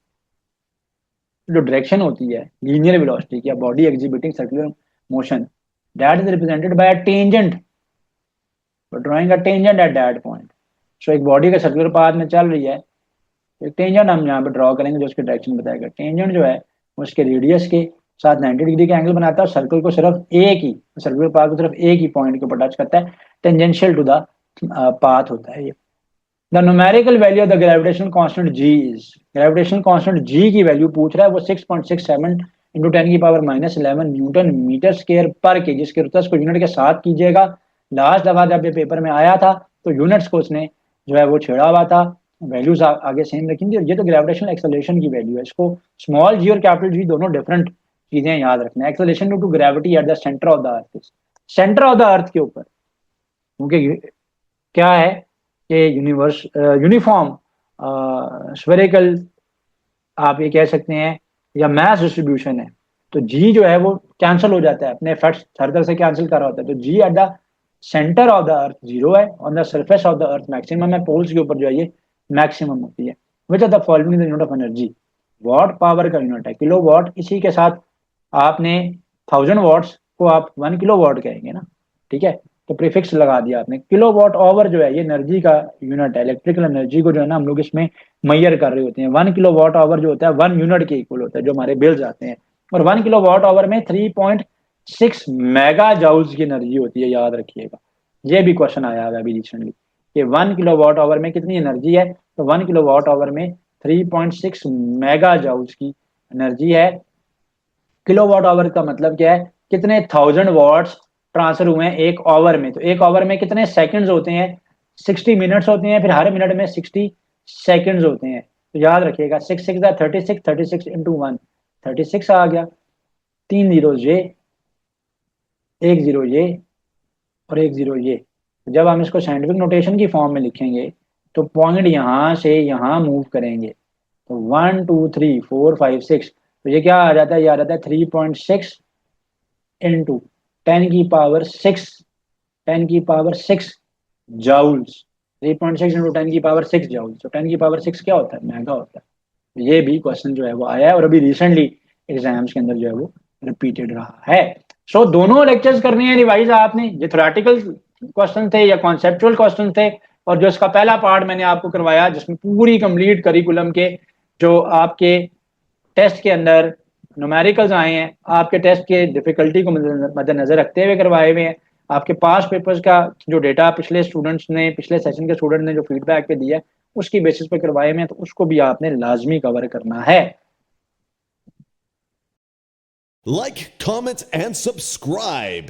जो डायरेक्शन होती है लीनियर वेलोसिटी की, body exhibiting circular motion, that is represented by a tangent, drawing a tangent at that point. So एक body का circular path में चल रही है, तो एक टेंजेंट हम यहाँ पे ड्रॉ करेंगे जो उसकी डायरेक्शन बताएगा। टेंजेंट जो है उसके रेडियस के साथ 90 डिग्री का एंगल बनाता है, और सर्कल को सिर्फ एक ही, सर्कुलर पाथ को सिर्फ एक ही पॉइंट के ऊपर टच करता है, टेंजेंशियल टू द पाथ होता है ये। The numerical value of the gravitational constant ji is, gravitational constant जी की वैल्यू पूछ रहा है, वो 6.67 इंटू 10⁻11 न्यूटन मीटर स्क्वायर पर के, जिसके रुतस को यूनिट के साथ कीजिएगा। लास्ट दफा जब ये पेपर में आया था तो यूनिट्स को उसने जो है वो छेड़ा हुआ था, वैल्यूज आगे सेम रखेंगे। और ये तो ग्रेविटेशनल एक्सेलरेशन की वैल्यू है, इसको स्मॉल जी और कैपिटल जी दोनों डिफरेंट चीजें याद रखना है। Acceleration due to gravity at the centre of the earth, centre of the earth के ऊपर, क्योंकि क्या है कि यूनिवर्स यूनिफॉर्म स्फेरिकल आप ये कह सकते हैं, या मैस डिस्ट्रीब्यूशन है, तो जी जो है वो कैंसिल हो जाता है, अपने इफेक्ट्स हर तरह से कैंसिल कर रहा होता है। तो G at the centre of the earth zero है, on the surface of the earth maximum है, पोल्स के ऊपर जो है ये मैक्सिमम होती है। Which are the following unit of energy, watt power का यूनिट है किलो वॉट, इसी के साथ आपने 1000 वॉट्स को आप 1 किलो वॉट कहेंगे ना, ठीक है, तो प्रीफिक्स लगा दिया आपने। किलो वॉट आवर जो है ये एनर्जी का यूनिट है, इलेक्ट्रिकल एनर्जी को जो है ना हम लोग इसमें मैयर कर रहे होते हैं। 1 किलो वॉट आवर जो होता है 1 यूनिट के इक्वल होता है, जो हमारे बिल्स आते हैं। और 1 किलो वॉट आवर में 3.6 मेगा जाउल्स की एनर्जी होती है, याद रखिएगा। ये भी क्वेश्चन आया है अभी रिसेंटली कि 1 किलो वॉट आवर में कितनी एनर्जी है, तो 1 किलो वॉट आवर में 3.6 मेगा जाउल्स की एनर्जी है। किलो वॉट आवर का मतलब क्या है, कितने 1000 वॉट्स ट्रांसफर हुए हैं एक आवर में। तो एक आवर में कितने सेकंड्स होते हैं, 60 मिनट्स होते हैं, फिर हर मिनट में 60 सेकंड्स होते हैं। तो याद रखिएगा 6 6 36, 36 इंटू 1 36 आ गया, 3 जीरो ये, 1 0 ये, और 1 0 ये। जब हम इसको साइंटिफिक नोटेशन की फॉर्म में लिखेंगे तो पॉइंट यहां से यहां मूव करेंगे, तो 1 2 3 4 5 6, तो ये क्या आ जाता है, ये आ जाता है 3.6 इंटू 10⁻6, 10⁻6 जाउल्स, 3.6 इंटू 10⁻6 जाउल्स। तो 10⁻6 क्या होता है, महंगा होता है। तो ये भी क्वेश्चन जो है वो आया है, और अभी रिसेंटली एग्जाम्स के अंदर जो है वो रिपीटेड रहा है। सो दोनों लेक्चर्स करने हैं रिवाइज आपने, ये थ्योरेटिकल क्वेश्चन थे या कॉन्सेप्चुअल क्वेश्चन थे, और जो इसका पहला पार्ट मैंने आपको करवाया जिसमें पूरी कंप्लीट करिकुलम के जो आपके टेस्ट के अंदर न्यूमेरिकल्स आए हैं, आपके टेस्ट के डिफिकल्टी को मद्देनजर रखते हुए करवाए हुए हैं। आपके पास पेपर्स का जो डेटा पिछले स्टूडेंट्स ने, पिछले सेशन के स्टूडेंट ने जो फीडबैक पे दिया है उसकी बेसिस पे करवाए हुए हैं, तो उसको भी आपने लाजमी कवर करना है। Like, comment, and subscribe.